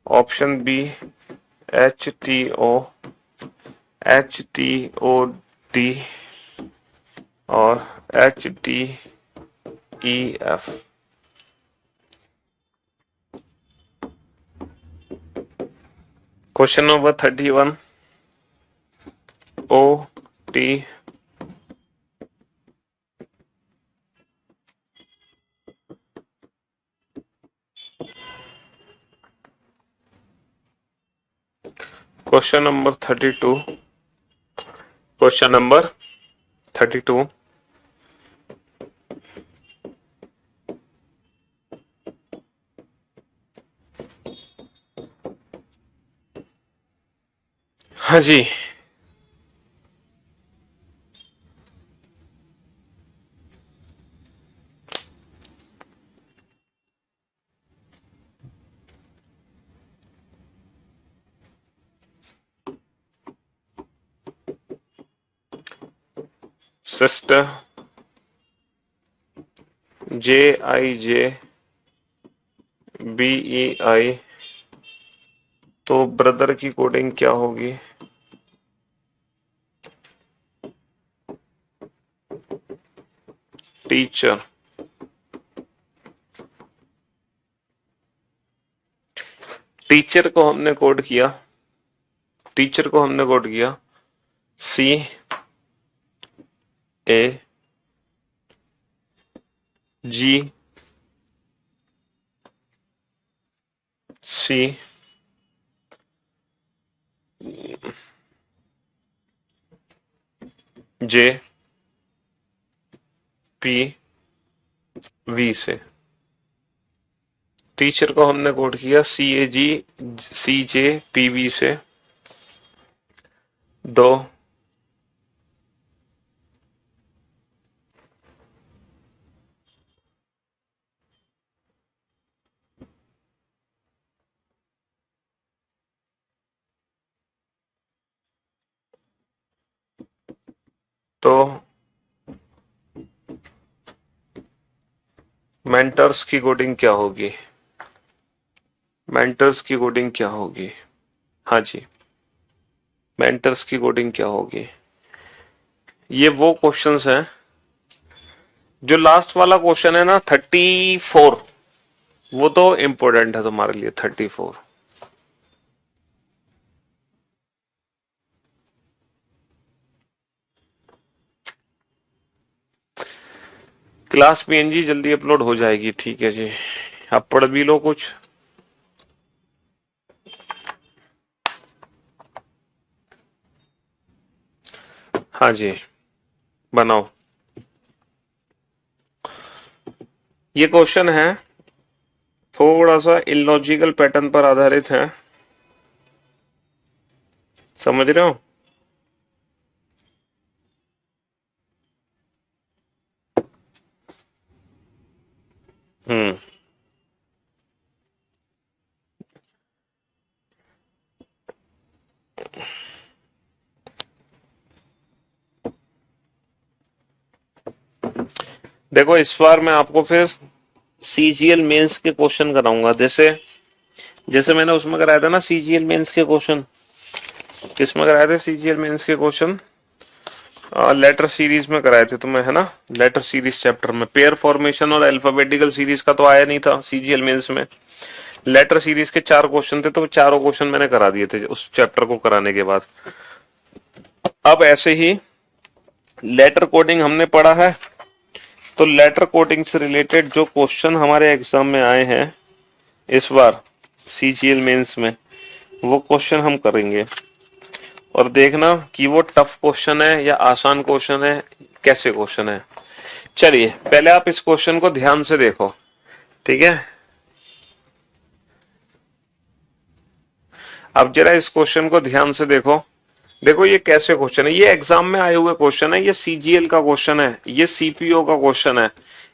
[SPEAKER 1] option B HTO, HTOD और HTEF। Question number 31, OT question number 32, question number 32, हाँ जी, sister JIJBEI, तो brother की coding क्या होगी? Teacher. Teacher को हमने code किया, टीचर को हमने कोड किया CAGJPV से। टीचर को हमने कोड किया CAGCJPV से। दो तो मेंटर्स की कोडिंग क्या होगी? मेंटर्स की कोडिंग क्या होगी? हाँ जी, मेंटर्स की कोडिंग क्या होगी? ये वो क्वेश्चंस हैं जो लास्ट वाला क्वेश्चन है ना 34, वो तो इंपॉर्टेंट है तुम्हारे लिए। 34 क्लास पीएनजी जल्दी अपलोड हो जाएगी। ठीक है जी, आप पढ़ भी लो कुछ। हाँ जी, बनाओ। ये क्वेश्चन है थोड़ा सा इलॉजिकल पैटर्न पर आधारित है, समझ रहे हो? हम्म। देखो इस बार मैं आपको फिर सीजीएल मेंस के क्वेश्चन कराऊंगा, जैसे जैसे मैंने उसमें कराया था ना सीजीएल मेंस के क्वेश्चन। किसमें कराए थे सीजीएल मेंस के क्वेश्चन? लेटर सीरीज में कराए थे तुम्हें, है ना? लेटर सीरीज चैप्टर में पेयर फॉर्मेशन और अल्फाबेटिकल सीरीज का तो आया नहीं था सीजीएल मेंस में। लेटर सीरीज के 4 क्वेश्चन थे, तो चारों क्वेश्चन मैंने करा दिए थे उस चैप्टर को कराने के बाद। अब ऐसे ही लेटर कोडिंग हमने पढ़ा है, तो लेटर कोडिंग से रिलेटेड जो क्वेश्चन हमारे एग्जाम में आए हैं इस बार सीजीएल मेंस में, वो क्वेश्चन हम करेंगे और देखना कि वो टफ क्वेश्चन है या आसान क्वेश्चन है, कैसे क्वेश्चन है। चलिए पहले आप इस क्वेश्चन को ध्यान से देखो, ठीक है? अब जरा इस क्वेश्चन को ध्यान से देखो। देखो ये कैसे क्वेश्चन है, ये एग्जाम में आए हुए क्वेश्चन है, ये सीजीएल का क्वेश्चन है, ये सीपीओ का क्वेश्चन है।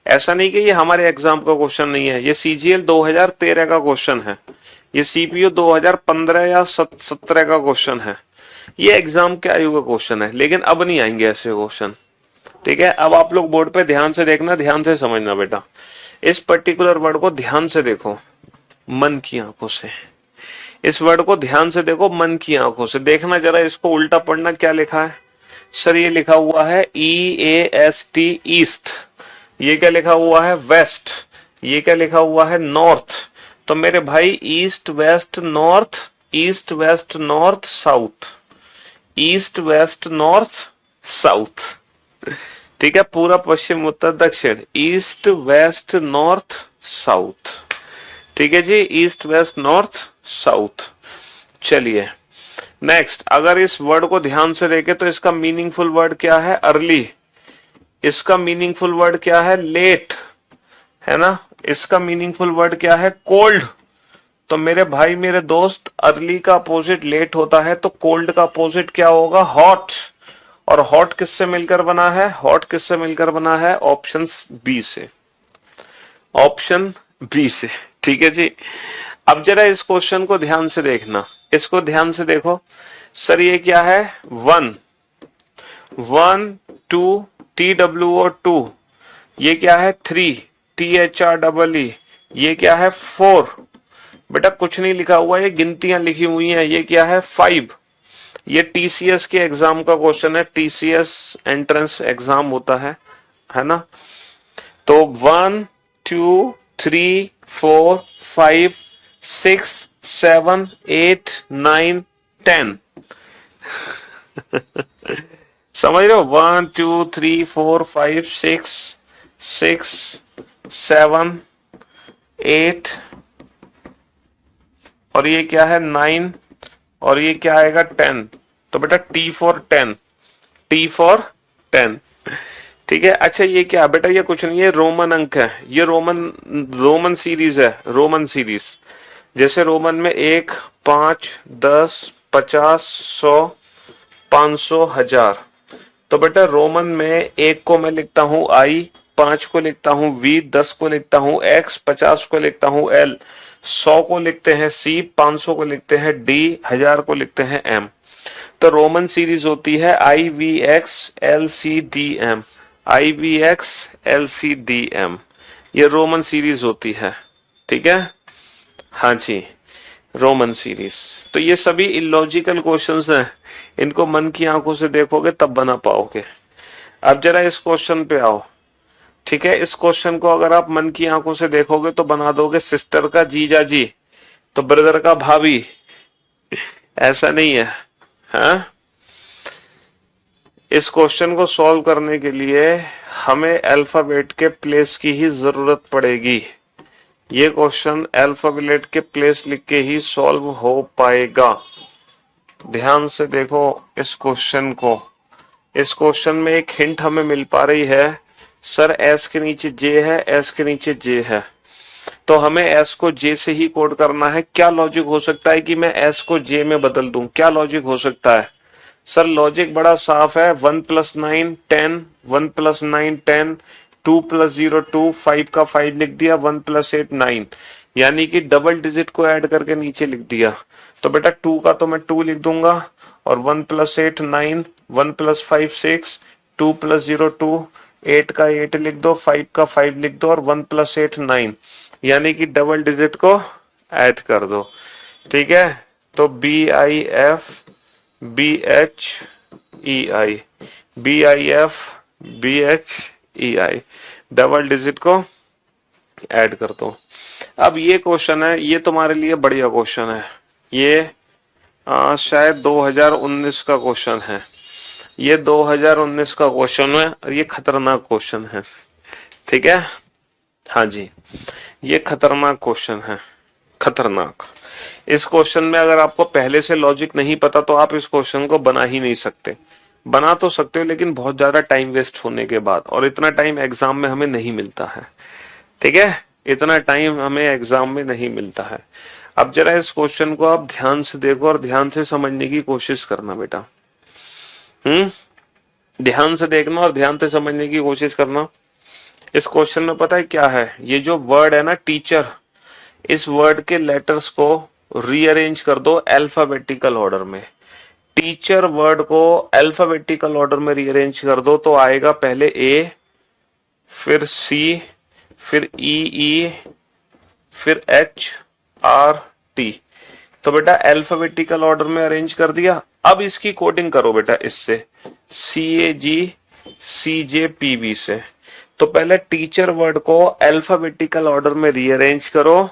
[SPEAKER 1] ऐसा नहीं कि ये हमारे एग्जाम का क्वेश्चन नहीं है, ये सीजीएल 2013 का क्वेश्चन है, ये सीपीओ 2015 या 17 का क्वेश्चन है। ये एग्जाम के आए हुए क्वेश्चन है, लेकिन अब नहीं आएंगे ऐसे क्वेश्चन, ठीक है? अब आप लोग बोर्ड पे ध्यान से देखना, ध्यान से समझना बेटा। इस पर्टिकुलर वर्ड को ध्यान से देखो मन की आंखों से, इस वर्ड को ध्यान से देखो मन की आंखों से। देखना जरा इसको उल्टा पढ़ना, क्या लिखा है सर? ये लिखा हुआ है EAST ईस्ट, ये क्या लिखा हुआ है वेस्ट, ये क्या लिखा हुआ है नॉर्थ। तो मेरे भाई east west north, east west north south, east west north south, ठीक है? पूरा पश्चिम उत्तर दक्षिण, ईस्ट वेस्ट नॉर्थ साउथ, ठीक है जी? East west north south. चलिए नेक्स्ट, अगर इस वर्ड को ध्यान से देखें तो इसका मीनिंगफुल वर्ड क्या है? अर्ली। इसका मीनिंगफुल वर्ड क्या है? लेट, है ना? इसका मीनिंगफुल वर्ड क्या है? कोल्ड। तो मेरे भाई मेरे दोस्त, अर्ली का अपोजिट लेट होता है, तो कोल्ड का अपोजिट क्या होगा? हॉट। और हॉट किससे मिलकर बना है? हॉट किससे मिलकर बना है? ऑप्शन बी से, ऑप्शन बी से, ठीक है जी? अब जरा इस क्वेश्चन को ध्यान से देखना, इसको ध्यान से देखो। सर ये क्या है? 1 1 2 TWO 2, ये क्या है? 3 THREE, ये क्या है? 4। बेटा कुछ नहीं लिखा हुआ, ये गिनतियां लिखी हुई हैं। ये क्या है? 5। ये टीसीएस के एग्जाम का क्वेश्चन है, टीसीएस एंट्रेंस एग्जाम होता है ना? तो 1 2 3 4 5 6 7 8 9 10 समझ रहे हो? 1 2 3 4 5 6 6 7 8, और ये क्या है? 9, और ये क्या आएगा? 10। तो बेटा T फॉर 10, T फॉर 10, ठीक है? अच्छा ये क्या बेटा? ये कुछ नहीं, ये रोमन अंक है, ये रोमन सीरीज है, रोमन सीरीज। जैसे रोमन में 1 5 10 50 100 500 1000। तो बेटा रोमन में 1 को मैं लिखता हूं I, 5 को लिखता हूं V, 10 को लिखता हूं X, 50 को लिखता हूं L, 100 को लिखते हैं C, 500 को लिखते हैं D, 1000 को लिखते हैं M। तो रोमन सीरीज होती है IVX LCDM, IVX LCDM, ये रोमन सीरीज होती है। ठीक है, हाँ जी, रोमन सीरीज। तो ये सभी इलॉजिकल क्वेश्चंस हैं, इनको मन की आंखों से देखोगे तब बना पाओगे। अब जरा इस क्वेश्चन पे आओ। ठीक है, इस क्वेश्चन को अगर आप मन की आंखों से देखोगे तो बना दोगे सिस्टर का जीजा जी, तो ब्रदर का भाभी, ऐसा नहीं है। हाँ, इस क्वेश्चन को सॉल्व करने के लिए हमें अल्फाबेट के प्लेस की ही जरूरत पड़ेगी। ये क्वेश्चन अल्फाबेट के प्लेस लिख के ही सॉल्व हो पाएगा। ध्यान से देखो इस क्वेश्चन को। इस क्वेश्चन में एक हिंट हमें मिल पा रही है, सर एस के नीचे जे है, एस के नीचे जे है, तो हमें एस को जे से ही कोड करना है। क्या लॉजिक हो सकता है कि मैं एस को जे में बदल दूं? क्या लॉजिक हो सकता है? सर लॉजिक बड़ा साफ है, 1 + 9 10, 1 + 9 10, 2 + 0 2, 5 का 5 लिख दिया, 1 + 8 9, यानी कि डबल डिजिट को ऐड करके नीचे लिख दिया। तो बेटा 2 का तो मैं 2 लिख दूंगा, और 1 + 8 9, 1 + 5 6, 2 + 0 2, 8 का 8 लिख दो, 5 का 5 लिख दो, और 1 + 8 9, यानी कि डबल डिजिट को ऐड कर दो। ठीक है, तो BIF BHEI, BIF BHEI, double digit को ऐड कर दो। अब ये क्वेश्चन है, ये तुम्हारे लिए बढ़िया क्वेश्चन है। ये शायद 2019 का क्वेश्चन है। ये 2019 का क्वेश्चन है और ये खतरनाक क्वेश्चन है। ठीक है, हाँ जी, ये खतरनाक क्वेश्चन है, खतरनाक। इस क्वेश्चन में अगर आपको पहले से लॉजिक नहीं पता तो आप इस क्वेश्चन को बना ही नहीं सकते। बना तो सकते हो लेकिन बहुत ज्यादा टाइम वेस्ट होने के बाद, और इतना टाइम एग्जाम में हमें नहीं मिलता है। ठीक है, इतना टाइम हमें एग्जाम में नहीं मिलता है। अब जरा इस क्वेश्चन को आप ध्यान से देखो और ध्यान से समझने की कोशिश करना बेटा। ध्यान से देखना और ध्यान से समझने की कोशिश करना। इस क्वेश्चन में पता है क्या है? ये जो वर्ड है ना टीचर, इस वर्ड के लेटर्स को रीअरेंज कर दो अल्फाबेटिकल ऑर्डर में। टीचर वर्ड को अल्फाबेटिकल ऑर्डर में रीअरेंज कर दो तो आएगा पहले ए, फिर सी, फिर ई, फिर HRT। तो बेटा अल्फाबेटिकल ऑर्डर में अरेंज कर दिया। अब इसकी कोडिंग करो बेटा इससे, CAG CJPB से। तो पहले टीचर वर्ड को अल्फाबेटिकल ऑर्डर में रीअरेंज करो,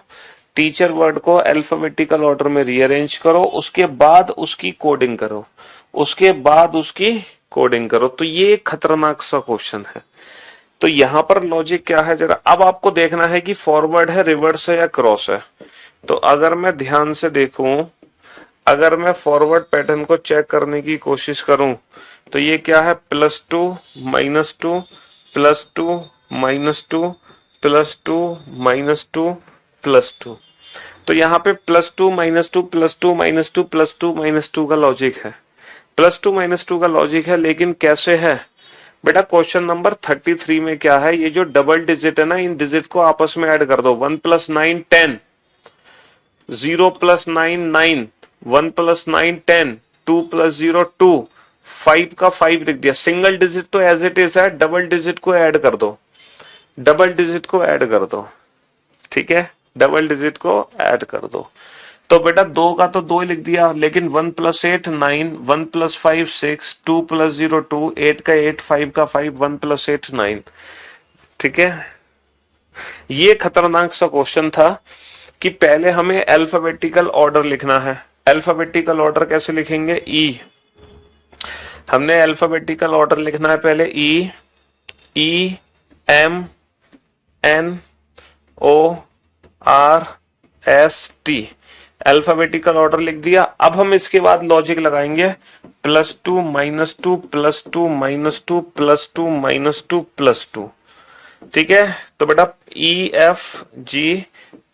[SPEAKER 1] टीचर वर्ड को अल्फाबेटिकल ऑर्डर में रीअरेंज करो, उसके बाद उसकी कोडिंग करो, उसके बाद उसकी कोडिंग करो। तो ये खतरनाक सा क्वेश्चन है। तो यहां पर लॉजिक क्या है जरा अब आपको देखना है कि फॉरवर्ड है, रिवर्स है या क्रॉस है। तो अगर मैं ध्यान से देखूं, अगर मैं फॉरवर्ड पैटर्न को चेक करने की कोशिश करूं तो ये क्या है? +2 -2 +2 -2 +2 -2 +2। तो यहाँ पे +2 -2 +2 -2 +2 -2 का लॉजिक है, +2 -2 का लॉजिक है। लेकिन कैसे है बेटा? क्वेश्चन नंबर 33 में क्या है? ये जो डबल डिजिट है ना, इन डिजिट को आपस में ऐड कर दो। 1 + 9 10, 0 + 9 9, 1 + 9 10, 2 + 0 2, 5 का 5 लिख दिया। सिंगल डिजिट तो एज इट इज है, डबल डिजिट को ऐड कर दो, डबल डिजिट को ऐड कर दो। ठीक है, डबल डिजिट को ऐड कर दो। तो बेटा 2 का तो 2 लिख दिया, लेकिन 1 + 8 9, 1 + 5 6, 2 + 0 2, 8 का 8, 5 का 5, 1 + 8 9। ठीक है, ये खतरनाक सा क्वेश्चन था कि पहले हमें अल्फाबेटिकल ऑर्डर लिखना है। अल्फाबेटिकल ऑर्डर कैसे लिखेंगे? ई, हमने अल्फाबेटिकल ऑर्डर लिखना है पहले E M N O R S T, alphabetical order लिख दिया। अब हम इसके बाद लॉजिक लगाएंगे, +2 -2 +2 -2 +2 -2 +2। ठीक है, तो बेटा EFG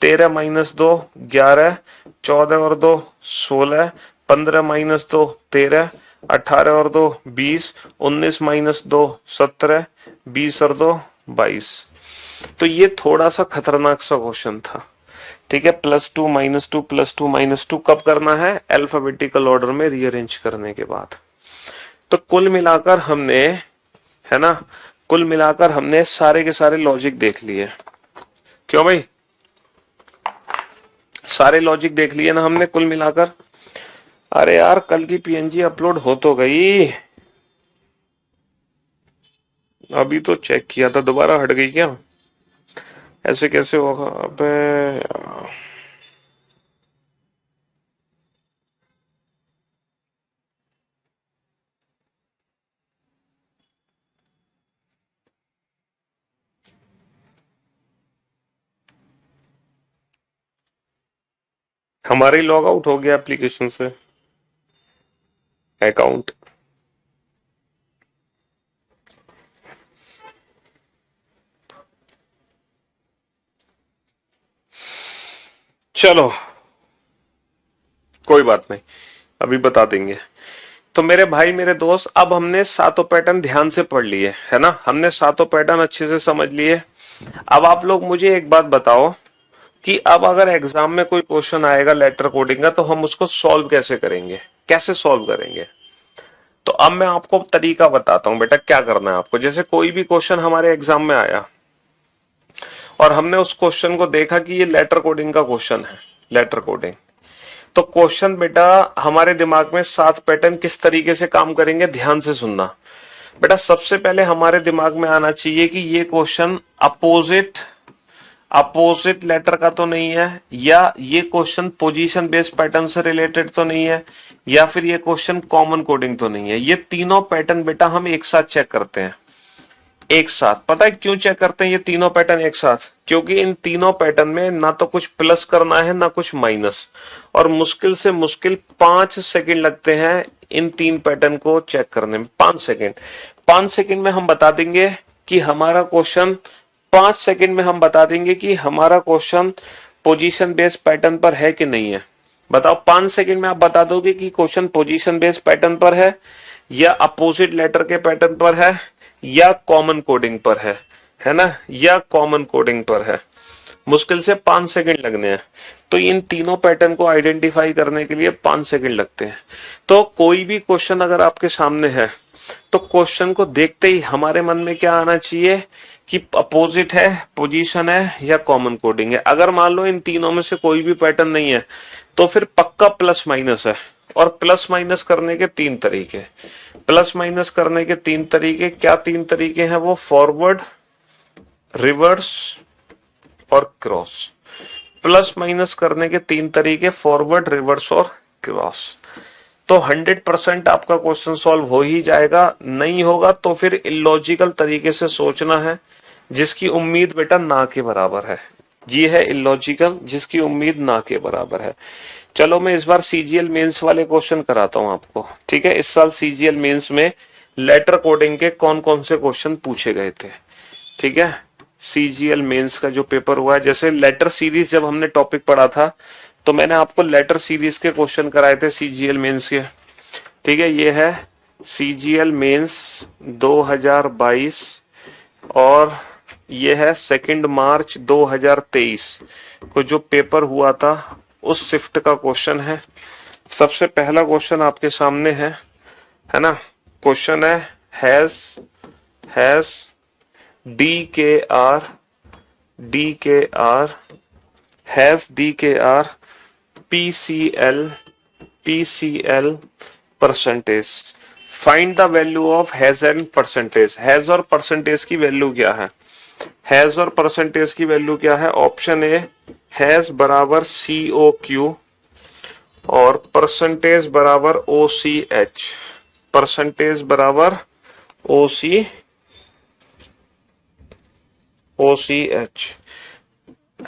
[SPEAKER 1] 13 - 2 11, 14 और 2 16, 15 - 2 13, 18 और 2 20, 19 - 2 17, 20 और 2 22। तो ये थोड़ा सा खतरनाक सा क्वेश्चन था। ठीक है, +2 -2 +2 -2 कब करना है? अल्फाबेटिकल ऑर्डर में रीअरेंज करने के बाद। तो कुल मिलाकर हमने, है ना, कुल मिलाकर हमने सारे के सारे लॉजिक देख लिए। क्यों भाई? सारे लॉजिक देख लिए ना हमने कुल मिलाकर। अरे यार कल की पीएनजी अपलोड हो तो गई, अभी तो चेक किया था, दोबारा हट गई क्या? ऐसे कैसे होगा? अबे हमारे ही लॉग आउट हो गया एप्लीकेशन से अकाउंट। चलो कोई बात नहीं, अभी बता देंगे। तो मेरे भाई मेरे दोस्त, अब हमने सातों पैटर्न ध्यान से पढ़ लिए, है ना, हमने सातों पैटर्न अच्छे से समझ लिए। अब आप लोग मुझे एक बात बताओ कि अब अगर एग्जाम में कोई क्वेश्चन आएगा लेटर कोडिंग का, तो हम उसको सॉल्व कैसे करेंगे, कैसे सॉल्व करेंगे? तो अब मैं आपको तरीका बताता हूं बेटा, क्या करना है आपको। जैसे कोई भी क्वेश्चन हमारे एग्जाम में आया और हमने उस क्वेश्चन को देखा कि ये लेटर कोडिंग का क्वेश्चन है, लेटर कोडिंग, तो क्वेश्चन बेटा हमारे दिमाग में 7 पैटर्न किस तरीके से काम करेंगे, ध्यान से सुनना बेटा। सबसे पहले हमारे दिमाग में आना चाहिए कि ये क्वेश्चन अपोजिट लेटर का तो नहीं है, या ये क्वेश्चन पोजीशन बेस्ड पैटर्न से रिलेटेड तो नहीं है, या फिर ये क्वेश्चन कॉमन कोडिंग तो नहीं है। ये तीनों पैटर्न बेटा हम एक साथ चेक करते हैं, एक साथ। पता है क्यों चेक करते हैं ये तीनों पैटर्न एक साथ? क्योंकि इन तीनों पैटर्न में ना तो कुछ प्लस करना है ना कुछ माइनस, और मुश्किल से मुश्किल 5 सेकंड लगते हैं इन 3 पैटर्न को चेक करने में। 5 सेकंड, 5 सेकंड में हम बता देंगे कि हमारा क्वेश्चन, 5 सेकंड में हम बता देंगे कि हमारा क्वेश्चन पोजीशन बेस्ड पैटर्न पर है कि नहीं है। बताओ, 5 सेकंड में आप बता दोगे कि क्वेश्चन पोजीशन बेस्ड पैटर्न पर है, या अपोजिट लेटर के पैटर्न पर है, या कॉमन कोडिंग पर है ना, या कॉमन कोडिंग पर है। मुश्किल से 5 सेकंड लगने हैं। तो इन तीनों पैटर्न को आइडेंटिफाई करने के लिए 5 सेकंड लगते हैं। तो कोई भी क्वेश्चन अगर आपके सामने है, तो क्वेश्चन को देखते ही हमारे मन में क्या आना चाहिए कि अपोजिट है, पोजीशन है, या कॉमन कोडिंग है। अगर मान लो इन तीनों में से कोई भी पैटर्न नहीं है, तो फिर पक्का प्लस माइनस है। और प्लस माइनस करने के 3 तरीके, प्लस माइनस करने के 3 तरीके, क्या 3 तरीके हैं वो? फॉरवर्ड, रिवर्स और क्रॉस। प्लस माइनस करने के 3 तरीके, फॉरवर्ड, रिवर्स और क्रॉस। तो 100% आपका क्वेश्चन सॉल्व हो ही जाएगा। नहीं होगा तो फिर इलॉजिकल तरीके से सोचना है, जिसकी उम्मीद बेटा ना के बराबर है। ये है इलॉजिकल, जिसकी उम्मीद ना के बराबर है। चलो मैं इस बार सीजीएल मेंस वाले क्वेश्चन कराता हूं आपको, ठीक है। इस साल सीजीएल मेंस में लेटर कोडिंग के कौन कौन से क्वेश्चन पूछे गए थे, ठीक है। सीजीएल मेंस का जो पेपर हुआ है, जैसे लेटर सीरीज जब हमने टॉपिक पढ़ा था, तो मैंने आपको लेटर सीरीज के क्वेश्चन कराए थे सीजीएल मेंस के, ठीक है। ये है सीजीएल मेंस 2022 और ये है 2 मार्च 2023 को जो पेपर हुआ था उस शिफ्ट का क्वेश्चन है। सबसे पहला क्वेश्चन आपके सामने है ना। क्वेश्चन है has DKR PCL percentage, find the value of has and percentage. Has और परसेंटेज की वैल्यू क्या है? हैज और परसेंटेज की वैल्यू क्या है? ऑप्शन ए, हैज बराबर COQ और परसेंटेज बराबर OCH। परसेंटेज बराबर OCH।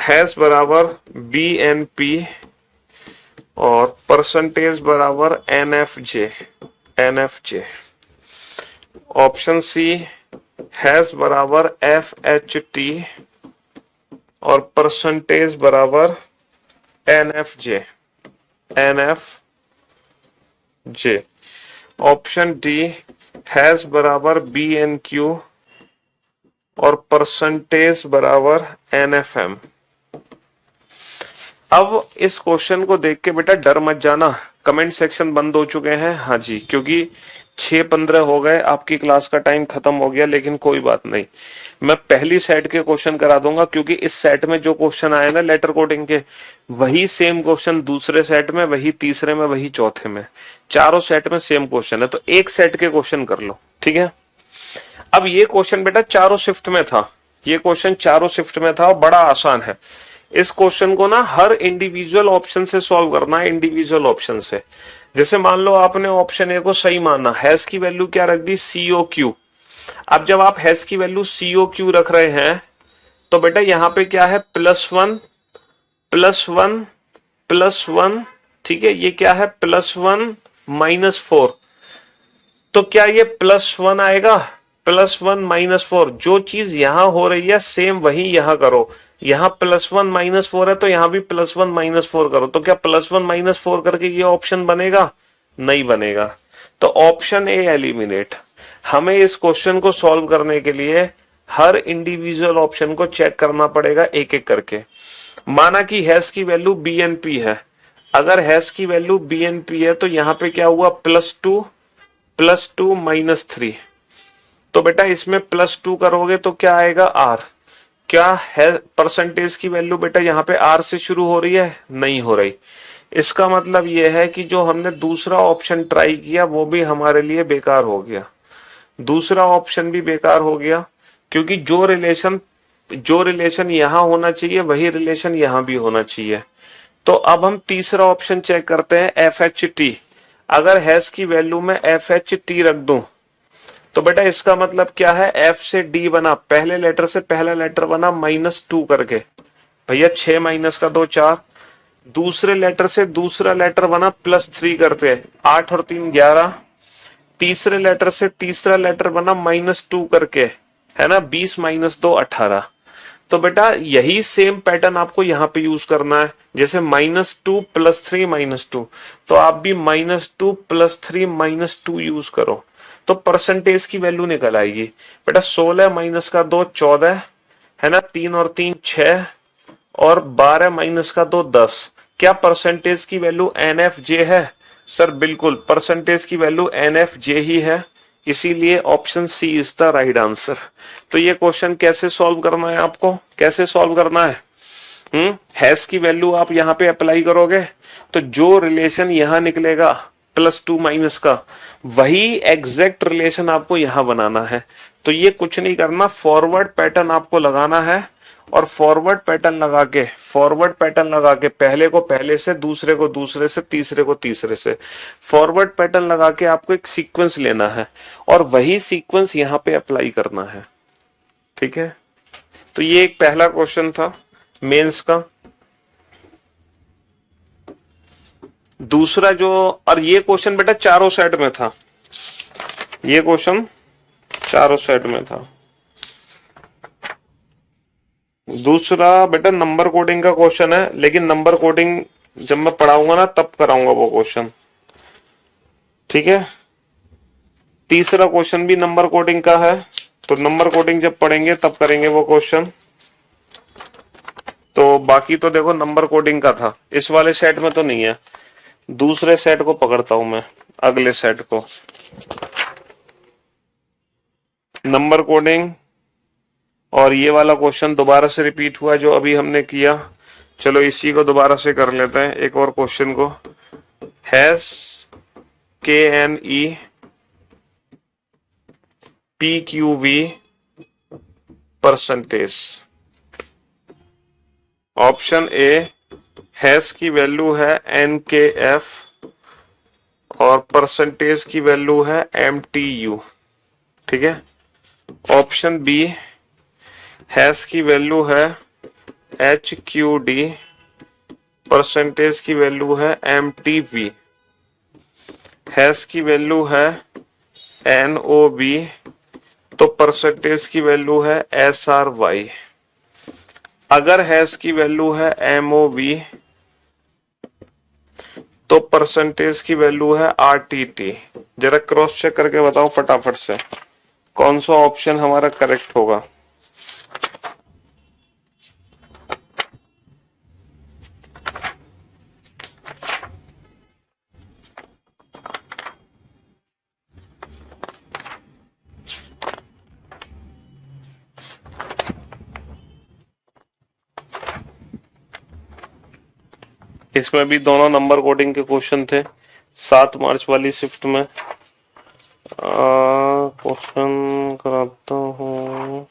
[SPEAKER 1] हैज बराबर BNP और परसेंटेज बराबर NFJ। ऑप्शन सी, हैज बराबर FHT और परसेंटेज बराबर NFJ। ऑप्शन डी, हैज बराबर BNQ और परसेंटेज बराबर NFM। अब इस क्वेश्चन को देख के बेटा डर मत जाना, कमेंट सेक्शन बंद हो चुके हैं, हाँ जी, क्योंकि 6:15 हो गए, आपकी क्लास का टाइम खत्म हो गया, लेकिन कोई बात नहीं, मैं पहली सेट के क्वेश्चन करा दूंगा, क्योंकि इस सेट में जो क्वेश्चन आए ना लेटर कोडिंग के, वही सेम क्वेश्चन दूसरे सेट में, वही तीसरे में, वही चौथे में, चारों सेट में सेम क्वेश्चन है, तो एक सेट के क्वेश्चन कर लो, ठीक है। अब ये क्वेश्चन बेटा चारों शिफ्ट में था, ये क्वेश्चन चारों शिफ्ट में था और बड़ा आसान है। इस क्वेश्चन को ना हर इंडिविजुअल ऑप्शन से सॉल्व करना है, इंडिविजुअल ऑप्शन से। जैसे मान लो आपने ऑप्शन ए को सही माना, हैश की वैल्यू क्या रख दी, सीओ क्यू। अब जब आप हैश की वैल्यू सीओ क्यू रख रहे हैं तो बेटा यहां पे क्या है, +1 +1 +1, ठीक है, ये क्या है +1 -4, तो क्या ये +1 आएगा, +1 -4, जो चीज यहां हो रही है सेम वही यहां करो, यहां +1 -4 है तो यहां भी +1 -4 करो, तो क्या +1 -4 करके ये ऑप्शन बनेगा, नहीं बनेगा, तो ऑप्शन ए एलिमिनेट। हमें इस क्वेश्चन को सॉल्व करने के लिए हर इंडिविजुअल ऑप्शन को चेक करना पड़ेगा एक एक करके। माना कि हैश की वैल्यू BNP है, अगर हैश की वैल्यू BNP है तो यहां पे क्या हुआ, +2 +2 -3, तो बेटा इसमें +2 करोगे तो क्या आएगा, R। क्या है परसेंटेज की वैल्यू बेटा यहाँ पे R से शुरू हो रही है, नहीं हो रही, इसका मतलब यह है कि जो हमने दूसरा ऑप्शन ट्राई किया वो भी हमारे लिए बेकार हो गया, दूसरा ऑप्शन भी बेकार हो गया, क्योंकि जो रिलेशन यहां होना चाहिए वही रिलेशन यहां भी होना चाहिए। तो अब हम तीसरा ऑप्शन चेक करते हैं, FHT। अगर हैश की वैल्यू में FHT रख दूं तो बेटा इसका मतलब क्या है, F से D बना, पहले लेटर से पहला लेटर बना -2 करके, भैया 6 - 2 4, दूसरे लेटर से दूसरा लेटर बना +3 करके, 8 और 3 11, तीसरे लेटर से तीसरा लेटर बना -2 करके, है ना, 20 -2 18। तो बेटा यही सेम पैटर्न आपको यहाँ पे यूज करना है, जैसे -2 +3 -2, तो आप भी -2 +3 -2 यूज करो, तो परसेंटेज की वैल्यू निकल आएगी बेटा, 16 - 2 14, है ना, 3 और 3 6, और 12 - 2 10। क्या परसेंटेज की वैल्यू NFJ है, सर बिल्कुल परसेंटेज की वैल्यू NFJ ही है, इसीलिए option C is the right answer. तो ये क्वेश्चन कैसे सॉल्व करना है, आपको कैसे सॉल्व करना है, हैश की वैल्यू आप यहाँ पे अप्लाई करोगे तो जो रिलेशन यहां निकलेगा +2 का, वही एग्जैक्ट रिलेशन आपको यहां बनाना है। तो ये कुछ नहीं करना, फॉरवर्ड पैटर्न आपको लगाना है, और फॉरवर्ड पैटर्न लगा के पहले को पहले से, दूसरे को दूसरे से, तीसरे को तीसरे से, फॉरवर्ड पैटर्न लगा के आपको एक सीक्वेंस लेना है और वही सीक्वेंस यहां पे अप्लाई करना है, ठीक है। तो ये एक पहला क्वेश्चन था मेंस का। दूसरा जो, और ये क्वेश्चन बेटा चारों सेट में था, ये क्वेश्चन चारों सेट में था। दूसरा बेटा नंबर कोडिंग का क्वेश्चन है, लेकिन नंबर कोडिंग जब मैं पढ़ाऊंगा ना तब कराऊंगा वो क्वेश्चन, ठीक है। तीसरा क्वेश्चन भी नंबर कोडिंग का है, तो नंबर कोडिंग जब पढ़ेंगे तब करेंगे वो क्वेश्चन। तो बाकी तो देखो नंबर कोडिंग का था, इस वाले सेट में तो नहीं है, दूसरे सेट को पकड़ता हूं मैं, अगले सेट को, नंबर कोडिंग। और ये वाला क्वेश्चन दोबारा से रिपीट हुआ जो अभी हमने किया, चलो इसी को दोबारा से कर लेते हैं एक और क्वेश्चन को। Hash KNE PQV percentage. Option A hash की वैल्यू है NKF और परसेंटेज की वैल्यू है MTU, ठीक है। ऑप्शन बी हैश की वैल्यू है HQD, परसेंटेज की वैल्यू है MTV, हैश की वैल्यू है NOB, तो परसेंटेज की वैल्यू है SRY। अगर हैश की वैल्यू है MOV तो परसेंटेज की वैल्यू है RTT। जरा क्रॉस चेक करके बताओ फटाफट से कौन सा ऑप्शन हमारा करेक्ट होगा। इसमें भी दोनों नंबर कोडिंग के क्वेश्चन थे 7 मार्च वाली शिफ्ट में। क्वेश्चन कराता हूँ।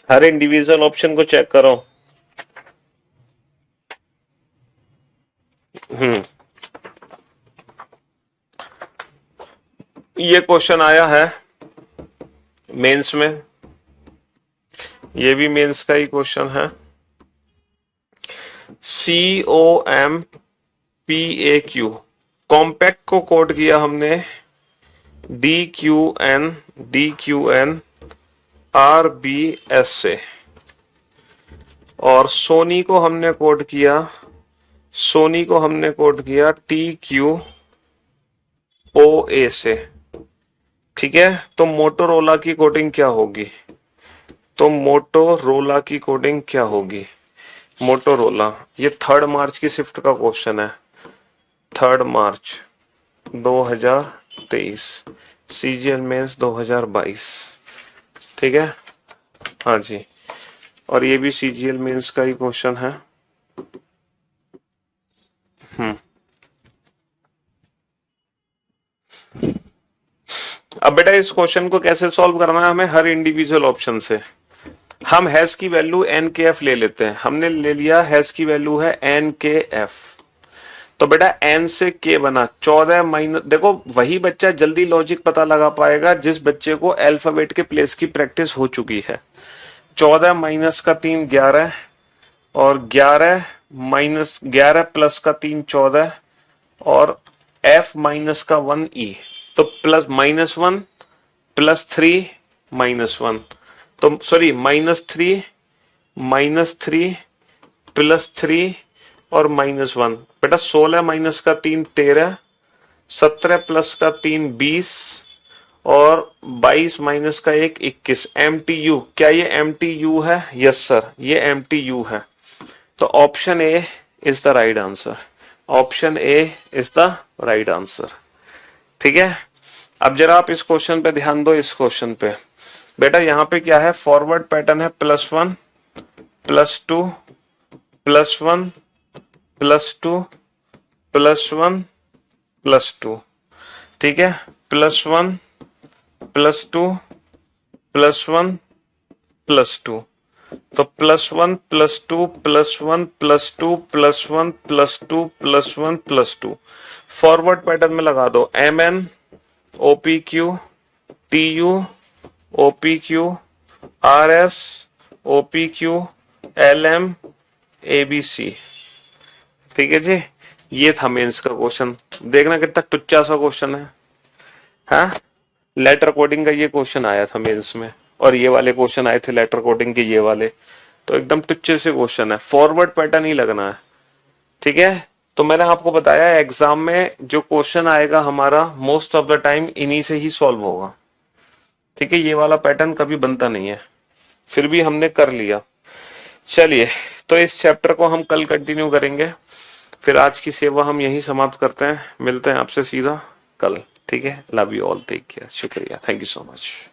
[SPEAKER 1] हर इंडिविजुअल ऑप्शन को चेक करो। ये क्वेश्चन आया है मेंस में, ये भी मेंस का ही क्वेश्चन है। COMPAQ कॉम्पैक्ट को कोड किया हमने DQN RBS से, और सोनी को हमने कोड किया TQOA से। ठीक है, तो मोटोरोला की कोडिंग क्या होगी? मोटोरोला, ये 3 मार्च की शिफ्ट का क्वेश्चन है, 3 मार्च 2023, CGL मेंस 2022। ठीक है, हाँ जी, और ये भी CGL मेंस का ही क्वेश्चन है। अब बेटा इस क्वेश्चन को कैसे सॉल्व करना है हमें? हर इंडिविजुअल ऑप्शन से हम हैश की वैल्यू NKF ले लेते हैं। हमने ले लिया हैश की वैल्यू है NKF, तो बेटा N से K बना 14 माइनस, देखो वही बच्चा जल्दी लॉजिक पता लगा पाएगा जिस बच्चे को अल्फाबेट के प्लेस की प्रैक्टिस हो चुकी है। 14 माइनस का 3 11, और 11 प्लस का 3 14, और F माइनस का 1 E, तो प्लस -1 प्लस 3 -1, तो सॉरी -3 प्लस 3 और -1। बेटा 16 माइनस का 3 13, 17 प्लस का 3 20, और 22 माइनस का 1 21। MTU, क्या ये MTU है? यस सर, ये MTU है। तो option A is the right answer. ठीक है, अब जरा आप इस क्वेश्चन पे ध्यान दो। इस क्वेश्चन पे बेटा यहाँ पे क्या है? फॉरवर्ड पैटर्न है +1 +2 +1 +2 +1 +2। ठीक है, +1 +2 +1 +2, तो +1 +2 +1 +2 +1 +2 +1 +2। फॉरवर्ड पैटर्न में लगा दो MN OPQ TU OPQ RS OPQ LM ABC। ठीक है जी, ये था मेंस का क्वेश्चन। देखना कितना टुच्चा सा क्वेश्चन है। हाँ, लेटर कोडिंग का ये क्वेश्चन आया था मेंस में, और ये वाले क्वेश्चन आए थे लेटर कोडिंग के, ये वाले तो एकदम टुच्चे से क्वेश्चन है। फॉरवर्ड पैटर्न ही लगना है। ठीक है, तो मैंने आपको बताया एग्जाम में जो क्वेश्चन आएगा हमारा मोस्ट ऑफ द टाइम इन्हीं से ही सॉल्व होगा। ठीक है, ये वाला पैटर्न कभी बनता नहीं है, फिर भी हमने कर लिया। चलिए, तो इस चैप्टर को हम कल कंटिन्यू करेंगे। फिर आज की सेवा हम यही समाप्त करते हैं। मिलते हैं आपसे सीधा कल। ठीक है, love you all, take care, शुक्रिया, थैंक यू सो मच।